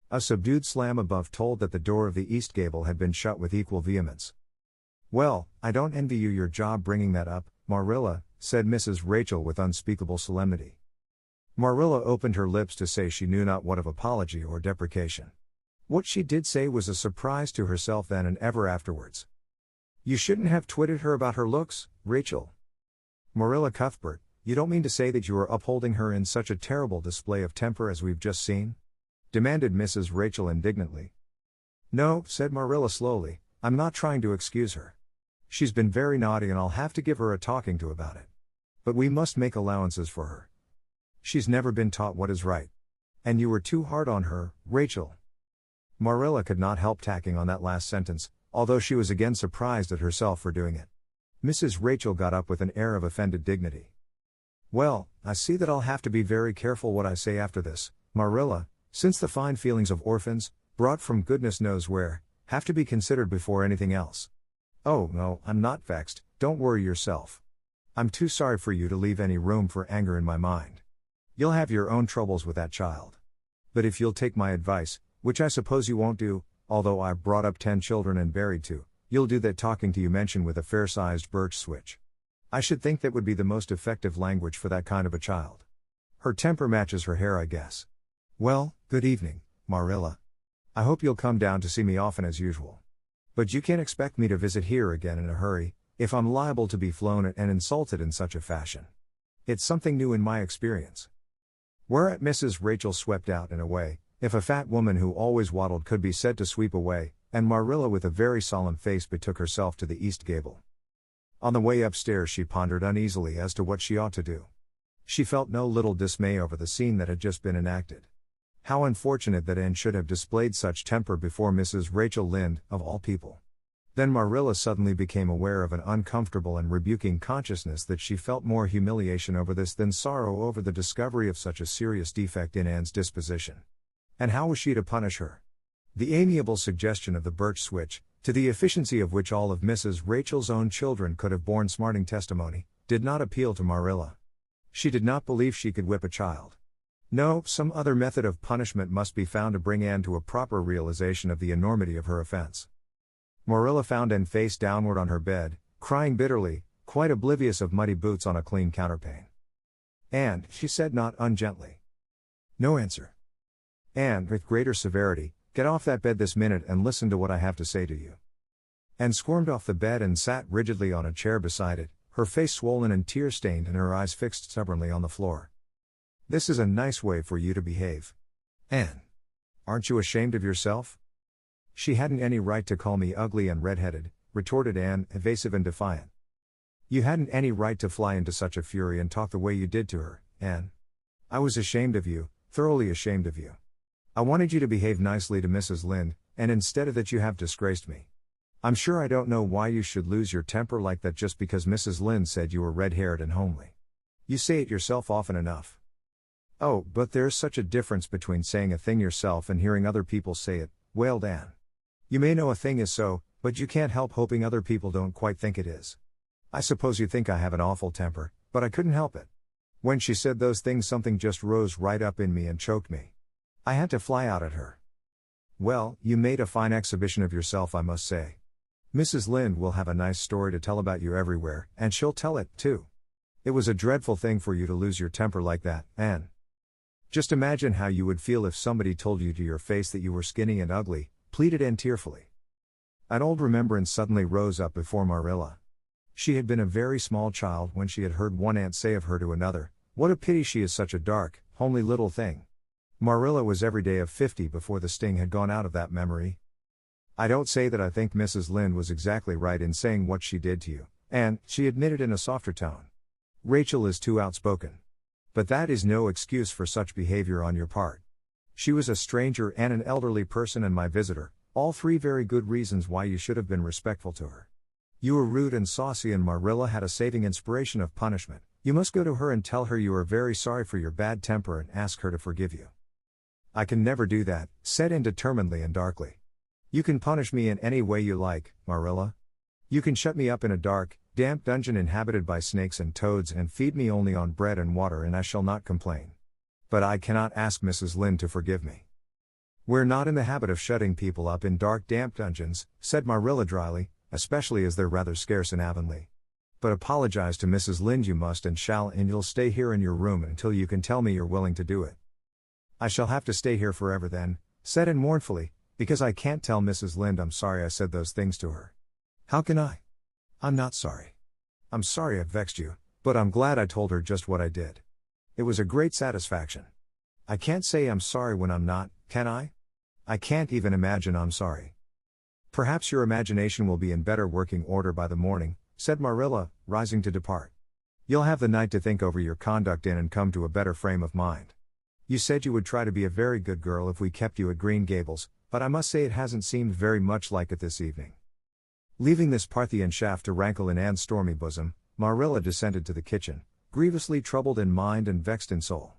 A subdued slam above told that the door of the east gable had been shut with equal vehemence. "Well, I don't envy you your job bringing that up, Marilla," said Mrs. Rachel with unspeakable solemnity. Marilla opened her lips to say she knew not what of apology or deprecation. What she did say was a surprise to herself then and ever afterwards. "You shouldn't have twitted her about her looks, Rachel." "Marilla Cuthbert, you don't mean to say that you are upholding her in such a terrible display of temper as we've just seen?" demanded Mrs. Rachel indignantly. "No," said Marilla slowly, "I'm not trying to excuse her. She's been very naughty and I'll have to give her a talking to about it. But we must make allowances for her. She's never been taught what is right. And you were too hard on her, Rachel." Marilla could not help tacking on that last sentence, although she was again surprised at herself for doing it. Mrs. Rachel got up with an air of offended dignity. "Well, I see that I'll have to be very careful what I say after this, Marilla, since the fine feelings of orphans, brought from goodness knows where, have to be considered before anything else. Oh no, I'm not vexed, don't worry yourself. I'm too sorry for you to leave any room for anger in my mind. You'll have your own troubles with that child. But if you'll take my advice, which I suppose you won't do, although I've brought up 10 children and buried 2, you'll do that talking to you mention with a fair-sized birch switch. I should think that would be the most effective language for that kind of a child. Her temper matches her hair, I guess. Well, good evening, Marilla. I hope you'll come down to see me often as usual. But you can't expect me to visit here again in a hurry, if I'm liable to be flown at and insulted in such a fashion. It's something new in my experience." Whereat Mrs. Rachel swept out in a way, if a fat woman who always waddled could be said to sweep away, and Marilla with a very solemn face betook herself to the east gable. On the way upstairs she pondered uneasily as to what she ought to do. She felt no little dismay over the scene that had just been enacted. How unfortunate that Anne should have displayed such temper before Mrs. Rachel Lynde, of all people. Then Marilla suddenly became aware of an uncomfortable and rebuking consciousness that she felt more humiliation over this than sorrow over the discovery of such a serious defect in Anne's disposition. And how was she to punish her? The amiable suggestion of the birch switch, to the efficiency of which all of Mrs. Rachel's own children could have borne smarting testimony, did not appeal to Marilla. She did not believe she could whip a child. No, some other method of punishment must be found to bring Anne to a proper realization of the enormity of her offense. Marilla found Anne face downward on her bed, crying bitterly, quite oblivious of muddy boots on a clean counterpane. "Anne," she said not ungently. No answer. "Anne," with greater severity, "get off that bed this minute and listen to what I have to say to you." Anne squirmed off the bed and sat rigidly on a chair beside it, her face swollen and tear-stained and her eyes fixed stubbornly on the floor. "This is a nice way for you to behave. Anne. Aren't you ashamed of yourself?" "She hadn't any right to call me ugly and red-headed," retorted Anne, evasive and defiant. "You hadn't any right to fly into such a fury and talk the way you did to her, Anne. I was ashamed of you, thoroughly ashamed of you. I wanted you to behave nicely to Mrs. Lynde, and instead of that you have disgraced me. I'm sure I don't know why you should lose your temper like that just because Mrs. Lynde said you were red-haired and homely. You say it yourself often enough." "Oh, but there's such a difference between saying a thing yourself and hearing other people say it," wailed Anne. "You may know a thing is so, but you can't help hoping other people don't quite think it is. I suppose you think I have an awful temper, but I couldn't help it. When she said those things something just rose right up in me and choked me. I had to fly out at her. Well, you made a fine exhibition of yourself, I must say. Mrs. Lynde will have a nice story to tell about you everywhere, and she'll tell it, too. It was a dreadful thing for you to lose your temper like that, Anne. Just imagine how you would feel if somebody told you to your face that you were skinny and ugly," pleaded Anne tearfully. An old remembrance suddenly rose up before Marilla. She had been a very small child when she had heard one aunt say of her to another, "What a pity she is such a dark, homely little thing." Marilla was every day of 50 before the sting had gone out of that memory. "I don't say that I think Mrs. Lynde was exactly right in saying what she did to you," and she admitted in a softer tone. "Rachel is too outspoken. But that is no excuse for such behavior on your part. She was a stranger and an elderly person and my visitor, all three very good reasons why you should have been respectful to her. You were rude and saucy and Marilla had a saving inspiration of punishment. You must go to her and tell her you are very sorry for your bad temper and ask her to forgive you." "I can never do that," said Anne determinedly and darkly. "You can punish me in any way you like, Marilla. You can shut me up in a dark, damp dungeon inhabited by snakes and toads and feed me only on bread and water and I shall not complain. But I cannot ask Mrs. Lynde to forgive me." "We're not in the habit of shutting people up in dark damp dungeons," said Marilla dryly, "especially as they're rather scarce in Avonlea. But apologize to Mrs. Lynde you must and shall, and you'll stay here in your room until you can tell me you're willing to do it." "I shall have to stay here forever then," said Anne mournfully, "because I can't tell Mrs. Lynde I'm sorry I said those things to her." "How can I? I'm not sorry. I'm sorry I've vexed you, but I'm glad I told her just what I did. It was a great satisfaction. I can't say I'm sorry when I'm not, can I? I can't even imagine I'm sorry." "Perhaps your imagination will be in better working order by the morning," said Marilla, rising to depart. "You'll have the night to think over your conduct in and come to a better frame of mind. You said you would try to be a very good girl if we kept you at Green Gables, but I must say it hasn't seemed very much like it this evening." Leaving this Parthian shaft to rankle in Anne's stormy bosom, Marilla descended to the kitchen, grievously troubled in mind and vexed in soul.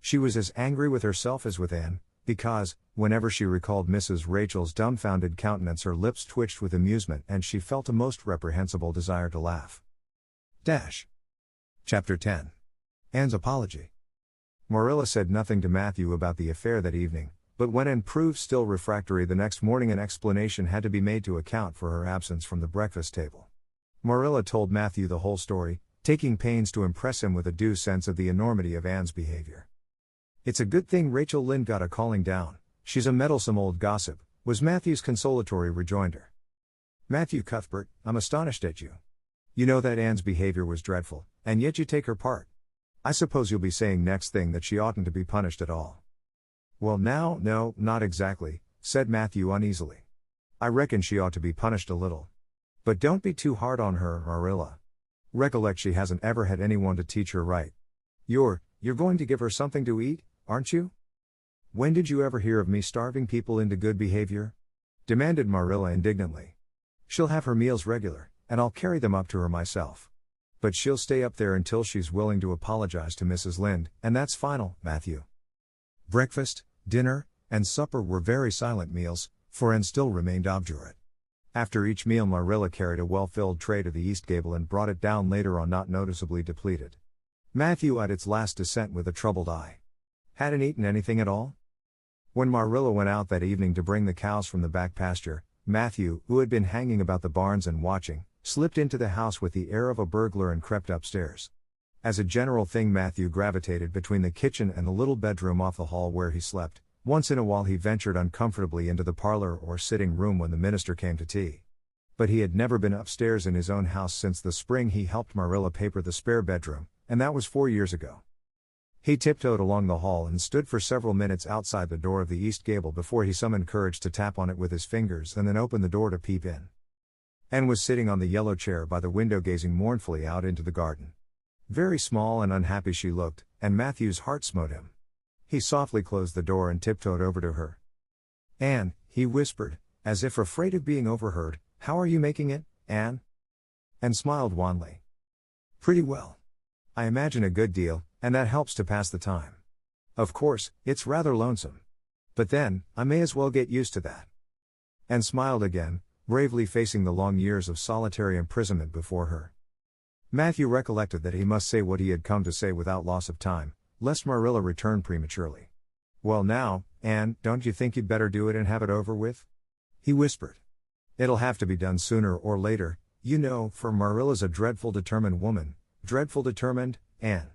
She was as angry with herself as with Anne, because, whenever she recalled Mrs. Rachel's dumbfounded countenance her lips twitched with amusement and she felt a most reprehensible desire to laugh. Chapter 10. Anne's Apology. Marilla said nothing to Matthew about the affair that evening, but when Anne proved still refractory the next morning an explanation had to be made to account for her absence from the breakfast table. Marilla told Matthew the whole story, taking pains to impress him with a due sense of the enormity of Anne's behavior. "It's a good thing Rachel Lynde got a calling down, she's a meddlesome old gossip," was Matthew's consolatory rejoinder. "Matthew Cuthbert, I'm astonished at you. You know that Anne's behavior was dreadful, and yet you take her part. I suppose you'll be saying next thing that she oughtn't to be punished at all." "Well now, no, not exactly," said Matthew uneasily. "I reckon she ought to be punished a little. But don't be too hard on her, Marilla. Recollect she hasn't ever had anyone to teach her right. You're going to give her something to eat, aren't you?" "When did you ever hear of me starving people into good behavior?" demanded Marilla indignantly. "She'll have her meals regular, and I'll carry them up to her myself. But she'll stay up there until she's willing to apologize to Mrs. Lynde, and that's final, Matthew." Breakfast, dinner, and supper were very silent meals, for Anne still remained obdurate. After each meal Marilla carried a well-filled tray to the east gable and brought it down later on not noticeably depleted. Matthew eyed its last descent with a troubled eye. Hadn't eaten anything at all? When Marilla went out that evening to bring the cows from the back pasture, Matthew, who had been hanging about the barns and watching, slipped into the house with the air of a burglar and crept upstairs. As a general thing Matthew gravitated between the kitchen and the little bedroom off the hall where he slept. Once in a while he ventured uncomfortably into the parlor or sitting room when the minister came to tea. But he had never been upstairs in his own house since the spring he helped Marilla paper the spare bedroom, and that was 4 years ago. He tiptoed along the hall and stood for several minutes outside the door of the east gable before he summoned courage to tap on it with his fingers and then opened the door to peep in. Anne was sitting on the yellow chair by the window gazing mournfully out into the garden. Very small and unhappy she looked, and Matthew's heart smote him. He softly closed the door and tiptoed over to her. "Anne," he whispered, as if afraid of being overheard, "how are you making it, Anne?" Anne smiled wanly. "Pretty well. I imagine a good deal, and that helps to pass the time. Of course, it's rather lonesome. But then, I may as well get used to that." Anne smiled again, bravely facing the long years of solitary imprisonment before her. Matthew recollected that he must say what he had come to say without loss of time, lest Marilla return prematurely. "Well now, Anne, don't you think you'd better do it and have it over with?" he whispered. "It'll have to be done sooner or later, you know, for Marilla's a dreadful determined woman, dreadful determined, Anne.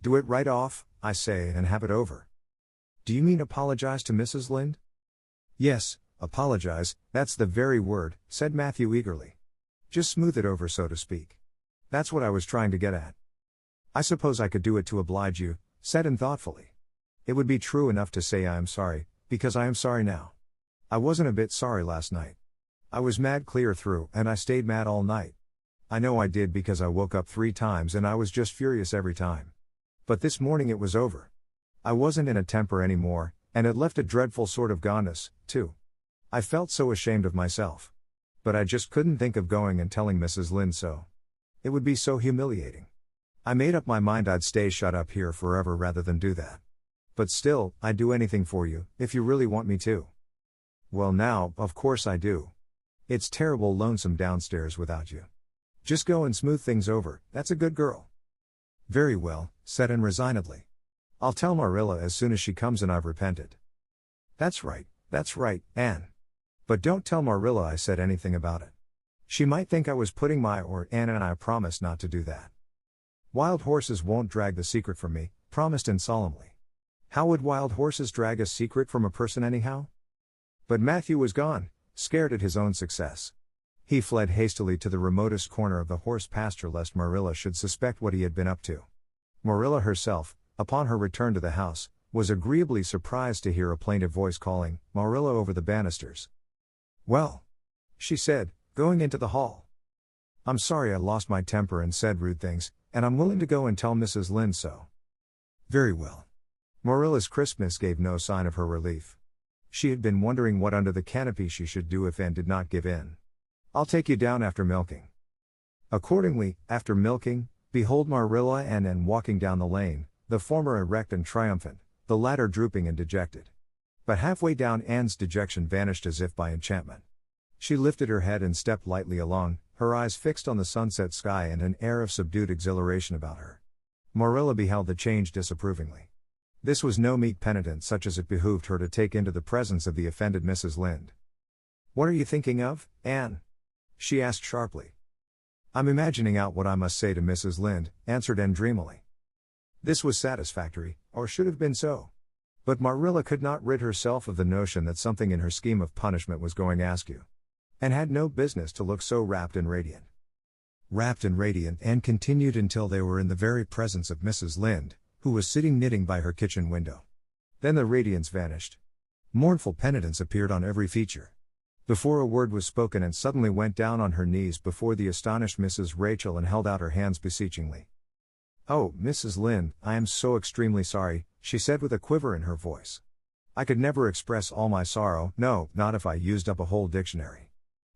Do it right off, I say, and have it over." "Do you mean apologize to Mrs. Lynde?" "Yes, Apologize, that's the very word, said Matthew eagerly. Just smooth it over, so to speak. That's what I was trying to get at. I suppose I could do it to oblige you, said Anne thoughtfully. It would be true enough to say I am sorry, because I am sorry now. I wasn't a bit sorry last night. I was mad clear through, and I stayed mad all night. I know I did because I woke up 3 times and I was just furious every time. But this morning it was over. I wasn't in a temper anymore, and it left a dreadful sort of goneness, too. I felt so ashamed of myself. But I just couldn't think of going and telling Mrs. Lynde so. It would be so humiliating. I made up my mind I'd stay shut up here forever rather than do that. But still, I'd do anything for you, if you really want me to. Well now, of course I do. It's terrible lonesome downstairs without you. Just go and smooth things over, that's a good girl. Very well, said Anne resignedly. I'll tell Marilla as soon as she comes and I've repented. That's right, Anne. But don't tell Marilla I said anything about it. She might think I was putting my Anne, and I promised not to do that. Wild horses won't drag the secret from me, promised Anne solemnly. How would wild horses drag a secret from a person anyhow? But Matthew was gone, scared at his own success. He fled hastily to the remotest corner of the horse pasture lest Marilla should suspect what he had been up to. Marilla herself, upon her return to the house, was agreeably surprised to hear a plaintive voice calling Marilla over the banisters. Well, she said, going into the hall. I'm sorry I lost my temper and said rude things, and I'm willing to go and tell Mrs. Lynde so. Very well. Marilla's crispness gave no sign of her relief. She had been wondering what under the canopy she should do if Anne did not give in. I'll take you down after milking. Accordingly, after milking, behold Marilla and Anne walking down the lane, the former erect and triumphant, the latter drooping and dejected. But halfway down Anne's dejection vanished as if by enchantment. She lifted her head and stepped lightly along, her eyes fixed on the sunset sky and an air of subdued exhilaration about her. Marilla beheld the change disapprovingly. This was no meek penitence such as it behooved her to take into the presence of the offended Mrs. Lynde. What are you thinking of, Anne? She asked sharply. I'm imagining out what I must say to Mrs. Lynde, answered Anne dreamily. This was satisfactory, or should have been so. But Marilla could not rid herself of the notion that something in her scheme of punishment was going askew. And had no business to look so rapt and radiant. Rapt and radiant Anne continued until they were in the very presence of Mrs. Lynde, who was sitting knitting by her kitchen window. Then the radiance vanished. Mournful penitence appeared on every feature. Before a word was spoken Anne suddenly went down on her knees before the astonished Mrs. Rachel and held out her hands beseechingly. Oh, Mrs. Lynde, I am so extremely sorry, she said with a quiver in her voice. I could never express all my sorrow, no, not if I used up a whole dictionary.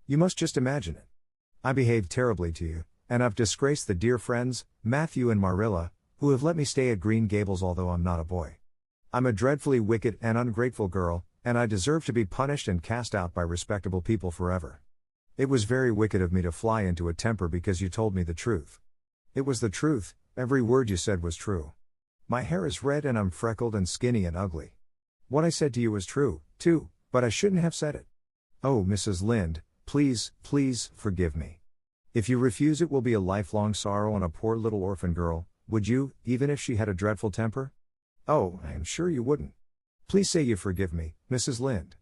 You must just imagine it. I behaved terribly to you, and I've disgraced the dear friends, Matthew and Marilla, who have let me stay at Green Gables although I'm not a boy. I'm a dreadfully wicked and ungrateful girl, and I deserve to be punished and cast out by respectable people forever. It was very wicked of me to fly into a temper because you told me the truth. It was the truth, every word you said was true. My hair is red and I'm freckled and skinny and ugly. What I said to you was true, too, but I shouldn't have said it. Oh, Mrs. Lynde, please, please, forgive me. If you refuse it will be a lifelong sorrow on a poor little orphan girl, would you, even if she had a dreadful temper? Oh, I am sure you wouldn't. Please say you forgive me, Mrs. Lynde.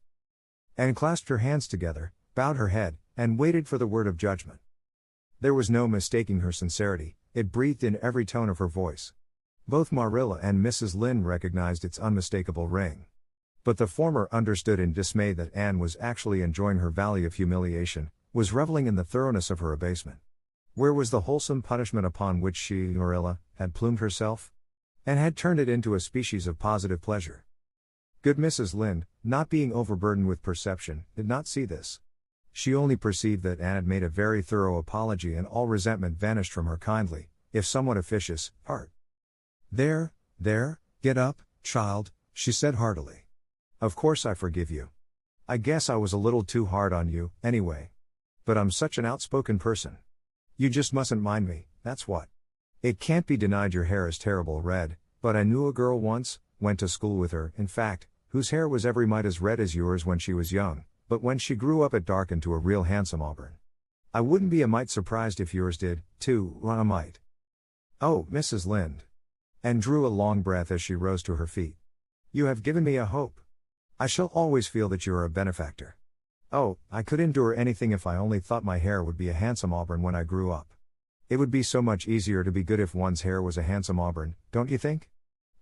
Anne clasped her hands together, bowed her head, and waited for the word of judgment. There was no mistaking her sincerity, it breathed in every tone of her voice. Both Marilla and Mrs. Lynde recognized its unmistakable ring. But the former understood in dismay that Anne was actually enjoying her valley of humiliation, was reveling in the thoroughness of her abasement. Where was the wholesome punishment upon which she, Marilla, had plumed herself? And had turned it into a species of positive pleasure. Good Mrs. Lynde, not being overburdened with perception, did not see this. She only perceived that Anne had made a very thorough apology and all resentment vanished from her kindly, if somewhat officious, heart. There, get up, child, she said heartily. Of course I forgive you. I guess I was a little too hard on you, anyway. But I'm such an outspoken person. You just mustn't mind me, that's what. It can't be denied your hair is terrible red, but I knew a girl once, went to school with her, in fact, whose hair was every mite as red as yours when she was young, but when she grew up it darkened to a real handsome auburn. I wouldn't be a mite surprised if yours did, too, a mite. Oh, Mrs. Lynde. And drew a long breath as she rose to her feet. You have given me a hope. I shall always feel that you are a benefactor. Oh, I could endure anything if I only thought my hair would be a handsome auburn when I grew up. It would be so much easier to be good if one's hair was a handsome auburn, don't you think?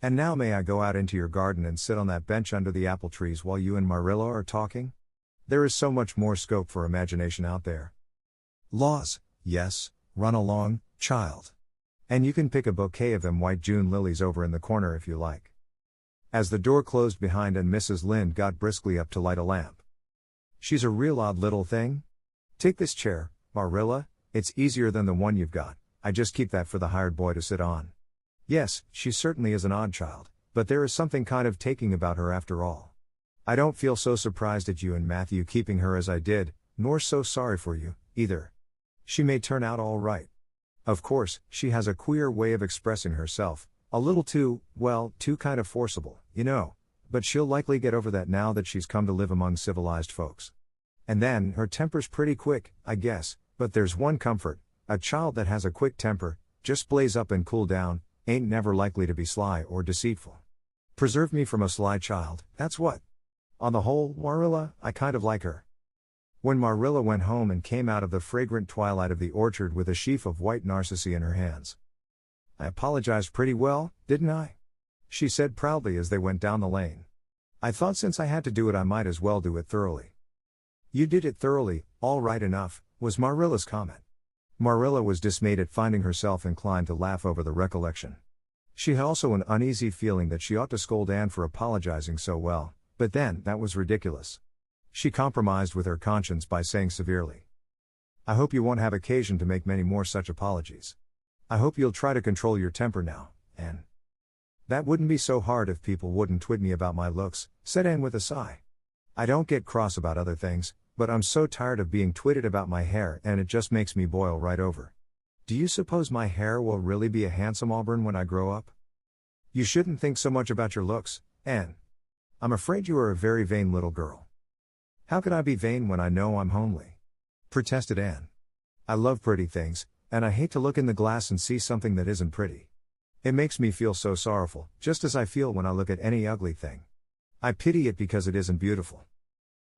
And now may I go out into your garden and sit on that bench under the apple trees while you and Marilla are talking? There is so much more scope for imagination out there. Laws, yes, run along, child. And you can pick a bouquet of them white June lilies over in the corner if you like. As the door closed behind and Mrs. Lynde got briskly up to light a lamp. She's a real odd little thing. Take this chair, Marilla, it's easier than the one you've got, I just keep that for the hired boy to sit on. Yes, she certainly is an odd child, but there is something kind of taking about her after all. I don't feel so surprised at you and Matthew keeping her as I did, nor so sorry for you, either. She may turn out all right. Of course, she has a queer way of expressing herself, a little too kind of forcible, you know. But she'll likely get over that now that she's come to live among civilized folks. And then, her temper's pretty quick, I guess, but there's one comfort, a child that has a quick temper, just blaze up and cool down, ain't never likely to be sly or deceitful. Preserve me from a sly child, that's what. On the whole, Marilla, I kind of like her. When Marilla went home and came out of the fragrant twilight of the orchard with a sheaf of white narcissi in her hands. I apologized pretty well, didn't I? She said proudly as they went down the lane. I thought since I had to do it I might as well do it thoroughly. You did it thoroughly, all right enough, was Marilla's comment. Marilla was dismayed at finding herself inclined to laugh over the recollection. She had also an uneasy feeling that she ought to scold Anne for apologizing so well, but then, that was ridiculous. She compromised with her conscience by saying severely, I hope you won't have occasion to make many more such apologies. I hope you'll try to control your temper now, Anne. That wouldn't be so hard if people wouldn't twit me about my looks, said Anne with a sigh. I don't get cross about other things, but I'm so tired of being twitted about my hair and it just makes me boil right over. Do you suppose my hair will really be a handsome auburn when I grow up? You shouldn't think so much about your looks, Anne. I'm afraid you are a very vain little girl. How could I be vain when I know I'm homely? Protested Anne. I love pretty things, and I hate to look in the glass and see something that isn't pretty. It makes me feel so sorrowful, just as I feel when I look at any ugly thing. I pity it because it isn't beautiful.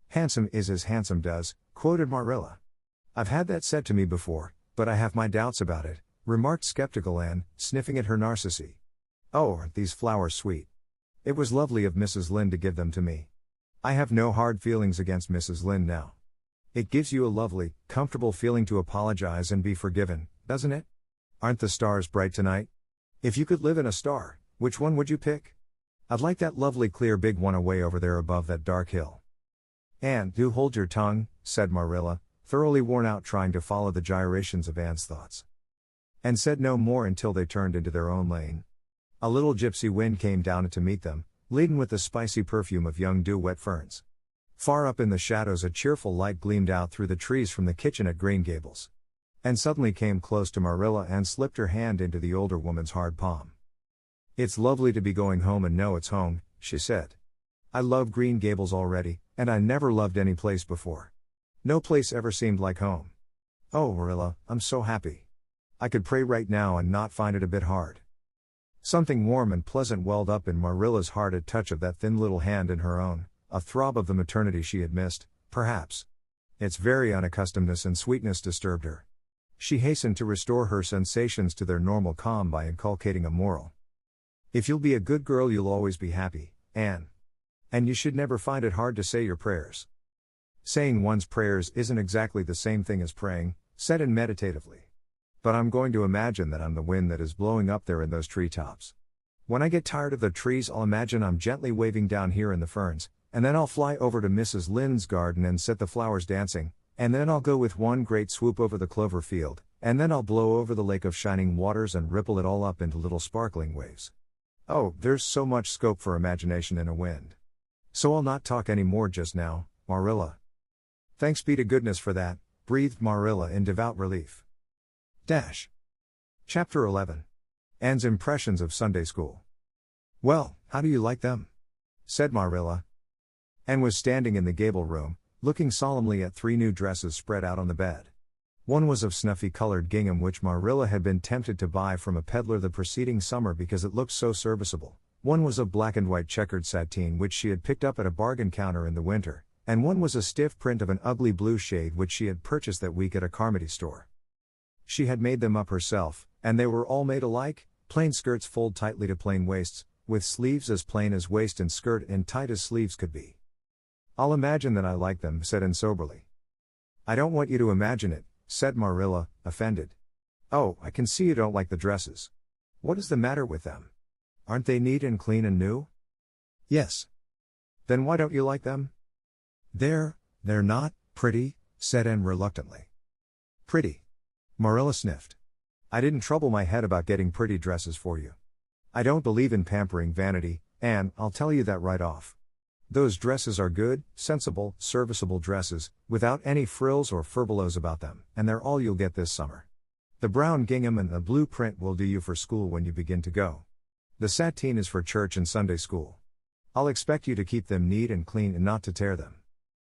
Handsome is as handsome does, quoted Marilla. I've had that said to me before, but I have my doubts about it, remarked skeptical Anne, sniffing at her narcissi. Oh, aren't these flowers sweet? It was lovely of Mrs. Lynde to give them to me. I have no hard feelings against Mrs. Lynde now. It gives you a lovely, comfortable feeling to apologize and be forgiven, doesn't it? Aren't the stars bright tonight? If you could live in a star, which one would you pick? I'd like that lovely clear big one away over there above that dark hill. Anne, do hold your tongue, said Marilla, thoroughly worn out trying to follow the gyrations of Anne's thoughts. And said no more until they turned into their own lane. A little gypsy wind came down to meet them, laden with the spicy perfume of young dew-wet ferns. Far up in the shadows a cheerful light gleamed out through the trees from the kitchen at Green Gables. And suddenly came close to Marilla and slipped her hand into the older woman's hard palm. It's lovely to be going home and know it's home, she said. I love Green Gables already, and I never loved any place before. No place ever seemed like home. Oh, Marilla, I'm so happy. I could pray right now and not find it a bit hard. Something warm and pleasant welled up in Marilla's heart at touch of that thin little hand in her own, a throb of the maternity she had missed, perhaps. Its very unaccustomedness and sweetness disturbed her. She hastened to restore her sensations to their normal calm by inculcating a moral. If you'll be a good girl you'll always be happy, Anne. And you should never find it hard to say your prayers. Saying one's prayers isn't exactly the same thing as praying, said Anne meditatively. But I'm going to imagine that I'm the wind that is blowing up there in those treetops. When I get tired of the trees I'll imagine I'm gently waving down here in the ferns, and then I'll fly over to Mrs. Lynde's garden and set the flowers dancing, and then I'll go with one great swoop over the clover field, and then I'll blow over the lake of shining waters and ripple it all up into little sparkling waves. Oh, there's so much scope for imagination in a wind. So I'll not talk any more just now, Marilla. Thanks be to goodness for that, breathed Marilla in devout relief. Chapter 11. Anne's Impressions of Sunday School. Well, how do you like them? Said Marilla. Anne was standing in the gable room, looking solemnly at 3 new dresses spread out on the bed. One was of snuffy-colored gingham which Marilla had been tempted to buy from a peddler the preceding summer because it looked so serviceable. One was of black and white checkered sateen which she had picked up at a bargain counter in the winter, And one was a stiff print of an ugly blue shade which she had purchased that week at a Carmody store. She had made them up herself, and they were all made alike: plain skirts fold tightly to plain waists, with sleeves as plain as waist and skirt and tight as sleeves could be. "I'll imagine that I like them," said Anne soberly. "I don't want you to imagine it," said Marilla, offended. "Oh, I can see you don't like the dresses. What is the matter with them? Aren't they neat and clean and new?" "Yes." "Then why don't you like them?" They're not pretty," said Anne reluctantly. "Pretty?" Marilla sniffed. "I didn't trouble my head about getting pretty dresses for you. I don't believe in pampering vanity, Anne, I'll tell you that right off. Those dresses are good, sensible, serviceable dresses, without any frills or furbelows about them, and they're all you'll get this summer. The brown gingham and the blue print will do you for school when you begin to go. The sateen is for church and Sunday school. I'll expect you to keep them neat and clean and not to tear them.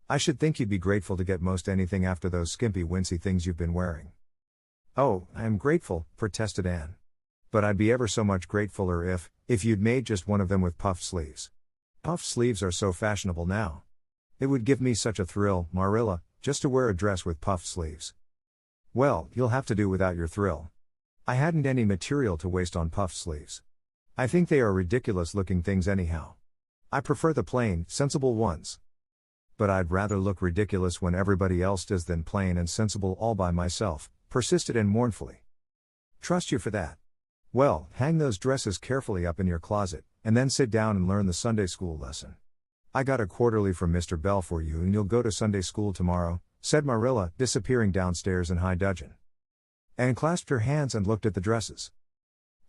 I should think you'd be grateful to get most anything after those skimpy wincey things you've been wearing." "Oh, I am grateful," protested Anne. "But I'd be ever so much gratefuler if you'd made just one of them with puffed sleeves. Puffed sleeves are so fashionable now. It would give me such a thrill, Marilla, just to wear a dress with puffed sleeves." "Well, you'll have to do without your thrill. I hadn't any material to waste on puffed sleeves. I think they are ridiculous looking things anyhow. I prefer the plain, sensible ones. But I'd rather look ridiculous when everybody else does than plain and sensible all by myself," persisted Anne mournfully. "Trust you for that. Well, hang those dresses carefully up in your closet, and then sit down and learn the Sunday school lesson. I got a quarterly from Mr. Bell for you and you'll go to Sunday school tomorrow," said Marilla, disappearing downstairs in high dudgeon. Anne clasped her hands and looked at the dresses.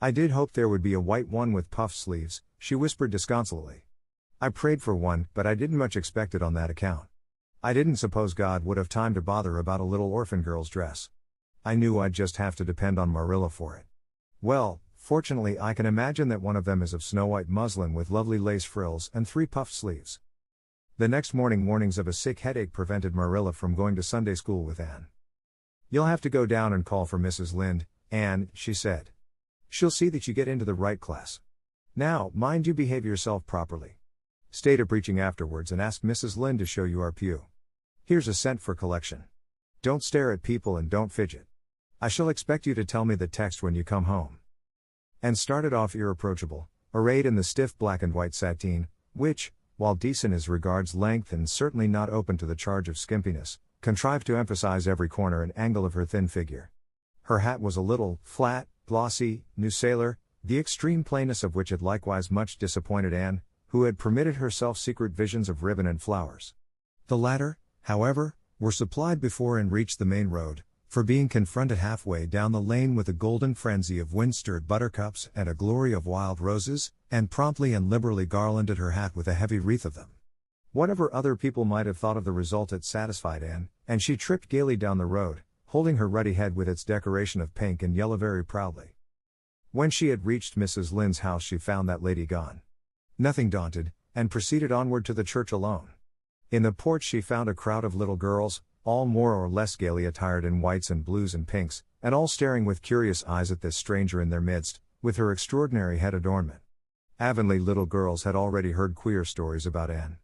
"I did hope there would be a white one with puffed sleeves," she whispered disconsolately. "I prayed for one, but I didn't much expect it on that account. I didn't suppose God would have time to bother about a little orphan girl's dress. I knew I'd just have to depend on Marilla for it. Well, fortunately I can imagine that one of them is of snow-white muslin with lovely lace frills and 3 puffed sleeves." The next morning warnings of a sick headache prevented Marilla from going to Sunday school with Anne. "You'll have to go down and call for Mrs. Lynde, Anne," she said. "She'll see that you get into the right class. Now, mind you behave yourself properly. Stay to preaching afterwards and ask Mrs. Lynde to show you our pew. Here's a cent for collection. Don't stare at people and don't fidget. I shall expect you to tell me the text when you come home." And started off irreproachable, arrayed in the stiff black and white sateen, which, while decent as regards length and certainly not open to the charge of skimpiness, contrived to emphasize every corner and angle of her thin figure. Her hat was a little, flat, glossy, New Sailor, the extreme plainness of which had likewise much disappointed Anne, who had permitted herself secret visions of ribbon and flowers. The latter, however, were supplied before Anne reached the main road, for being confronted halfway down the lane with a golden frenzy of wind-stirred buttercups and a glory of wild roses, and promptly and liberally garlanded her hat with a heavy wreath of them. Whatever other people might have thought of the result it satisfied Anne, and she tripped gaily down the road, holding her ruddy head with its decoration of pink and yellow very proudly. When she had reached Mrs. Lynde's house she found that lady gone. Nothing daunted, and proceeded onward to the church alone. In the porch she found a crowd of little girls, all more or less gaily attired in whites and blues and pinks, and all staring with curious eyes at this stranger in their midst, with her extraordinary head adornment. Avonlea little girls had already heard queer stories about Anne.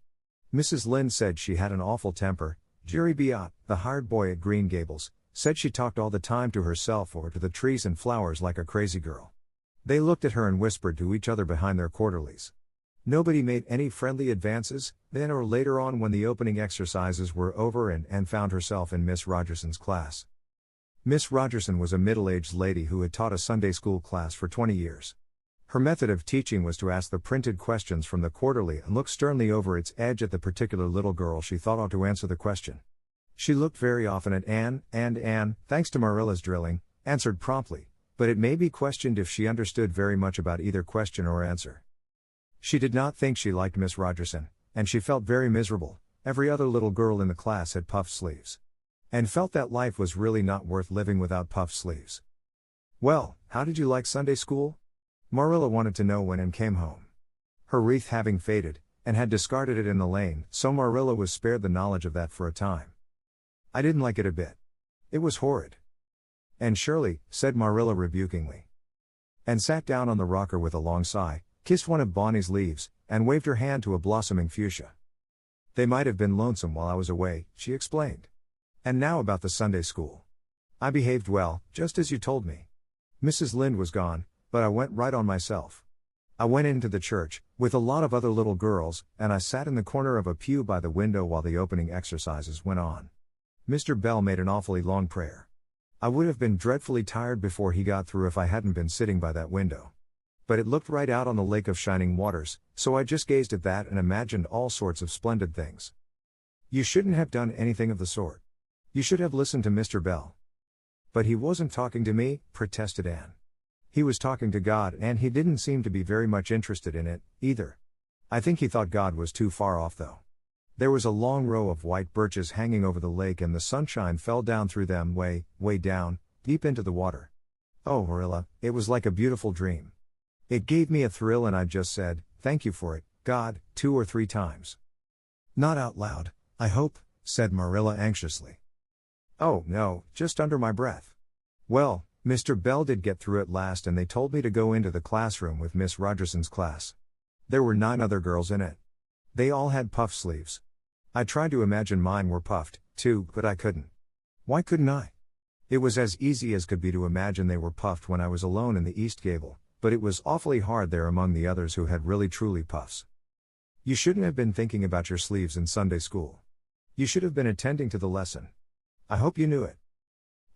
Mrs. Lynde said she had an awful temper. Jerry Biot, the hired boy at Green Gables, said she talked all the time to herself or to the trees and flowers like a crazy girl. They looked at her and whispered to each other behind their quarterlies. Nobody made any friendly advances, then or later on when the opening exercises were over and Anne found herself in Miss Rogerson's class. Miss Rogerson was a middle-aged lady who had taught a Sunday school class for 20 years. Her method of teaching was to ask the printed questions from the quarterly and look sternly over its edge at the particular little girl she thought ought to answer the question. She looked very often at Anne, and Anne, thanks to Marilla's drilling, answered promptly, but it may be questioned if she understood very much about either question or answer. She did not think she liked Miss Rogerson, and she felt very miserable. Every other little girl in the class had puffed sleeves. And felt that life was really not worth living without puffed sleeves. "Well, how did you like Sunday school?" Marilla wanted to know when Anne came home. Her wreath having faded, and had discarded it in the lane, so Marilla was spared the knowledge of that for a time. "I didn't like it a bit. It was horrid." "And Shirley," said Marilla rebukingly. And sat down on the rocker with a long sigh, kissed one of Bonnie's leaves, and waved her hand to a blossoming fuchsia. They might have been lonesome while I was away, she explained. And now about the Sunday school. I behaved well, just as you told me. Mrs. Lind was gone, but I went right on myself. I went into the church, with a lot of other little girls, and I sat in the corner of a pew by the window while the opening exercises went on. Mr. Bell made an awfully long prayer. I would have been dreadfully tired before he got through if I hadn't been sitting by that window. But it looked right out on the lake of shining waters, so I just gazed at that and imagined all sorts of splendid things. You shouldn't have done anything of the sort. You should have listened to Mr. Bell. But he wasn't talking to me, protested Anne. He was talking to God, and he didn't seem to be very much interested in it, either. I think he thought God was too far off though. There was a long row of white birches hanging over the lake and the sunshine fell down through them way down, deep into the water. Oh, Marilla, it was like a beautiful dream. It gave me a thrill and I just said, thank you for it, God, 2 or 3 times. Not out loud, I hope, said Marilla anxiously. Oh, no, just under my breath. Well, Mr. Bell did get through at last and they told me to go into the classroom with Miss Rogerson's class. There were 9 other girls in it. They all had puff sleeves. I tried to imagine mine were puffed, too, but I couldn't. Why couldn't I? It was as easy as could be to imagine they were puffed when I was alone in the East Gable, but it was awfully hard there among the others who had really truly puffs. You shouldn't have been thinking about your sleeves in Sunday school. You should have been attending to the lesson. I hope you knew it.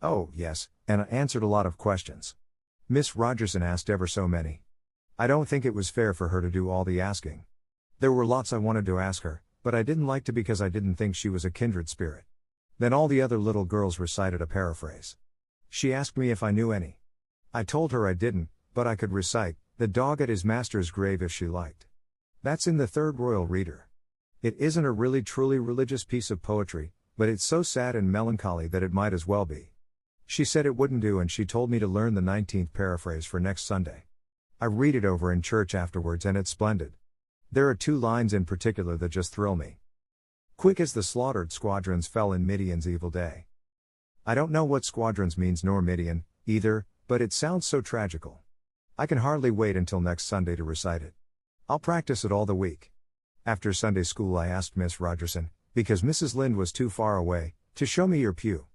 Oh, yes, and I answered a lot of questions. Miss Rogerson asked ever so many. I don't think it was fair for her to do all the asking. There were lots I wanted to ask her, but I didn't like to because I didn't think she was a kindred spirit. Then all the other little girls recited a paraphrase. She asked me if I knew any. I told her I didn't, but I could recite, "The dog at his master's grave" if she liked. That's in the Third Royal Reader. It isn't a really truly religious piece of poetry, but it's so sad and melancholy that it might as well be. She said it wouldn't do and she told me to learn the 19th paraphrase for next Sunday. I read it over in church afterwards and it's splendid. There are 2 lines in particular that just thrill me. Quick as the slaughtered squadrons fell in Midian's evil day. I don't know what squadrons means nor Midian, either, but it sounds so tragical. I can hardly wait until next Sunday to recite it. I'll practice it all the week. After Sunday school I asked Miss Rogerson, because Mrs. Lind was too far away, to show me your pew.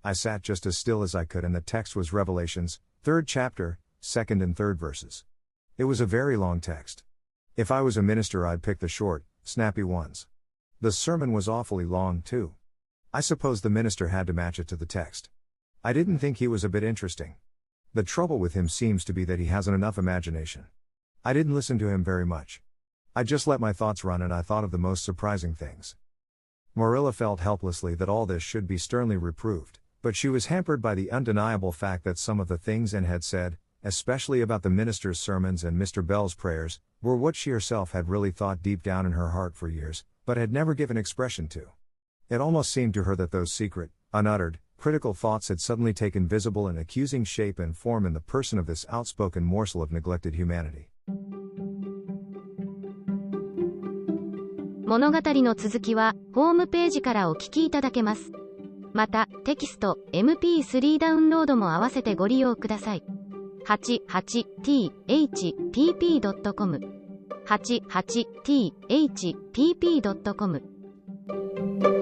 I sat just as still as I could and the text was Revelations, 3rd chapter, 2nd and 3rd verses. It was a very long text. If I was a minister I'd pick the short, snappy ones. The sermon was awfully long too. I suppose the minister had to match it to the text. I didn't think he was a bit interesting. The trouble with him seems to be that he hasn't enough imagination. I didn't listen to him very much. I just let my thoughts run and I thought of the most surprising things. Marilla felt helplessly that all this should be sternly reproved, but she was hampered by the undeniable fact that some of the things Anne had said, especially about the minister's sermons and Mr. Bell's prayers, were what she herself had really thought deep down in her heart for years, but had never given expression to. It almost seemed to her that those secret, unuttered, critical thoughts had suddenly taken visible and accusing shape and form in the person of this outspoken morsel of neglected humanity. 物語の続きはホームページからお聞きいただけます。また、テキスト、MP3 ダウンロードも合わせてご利用ください。88thpp.com 88thpp.com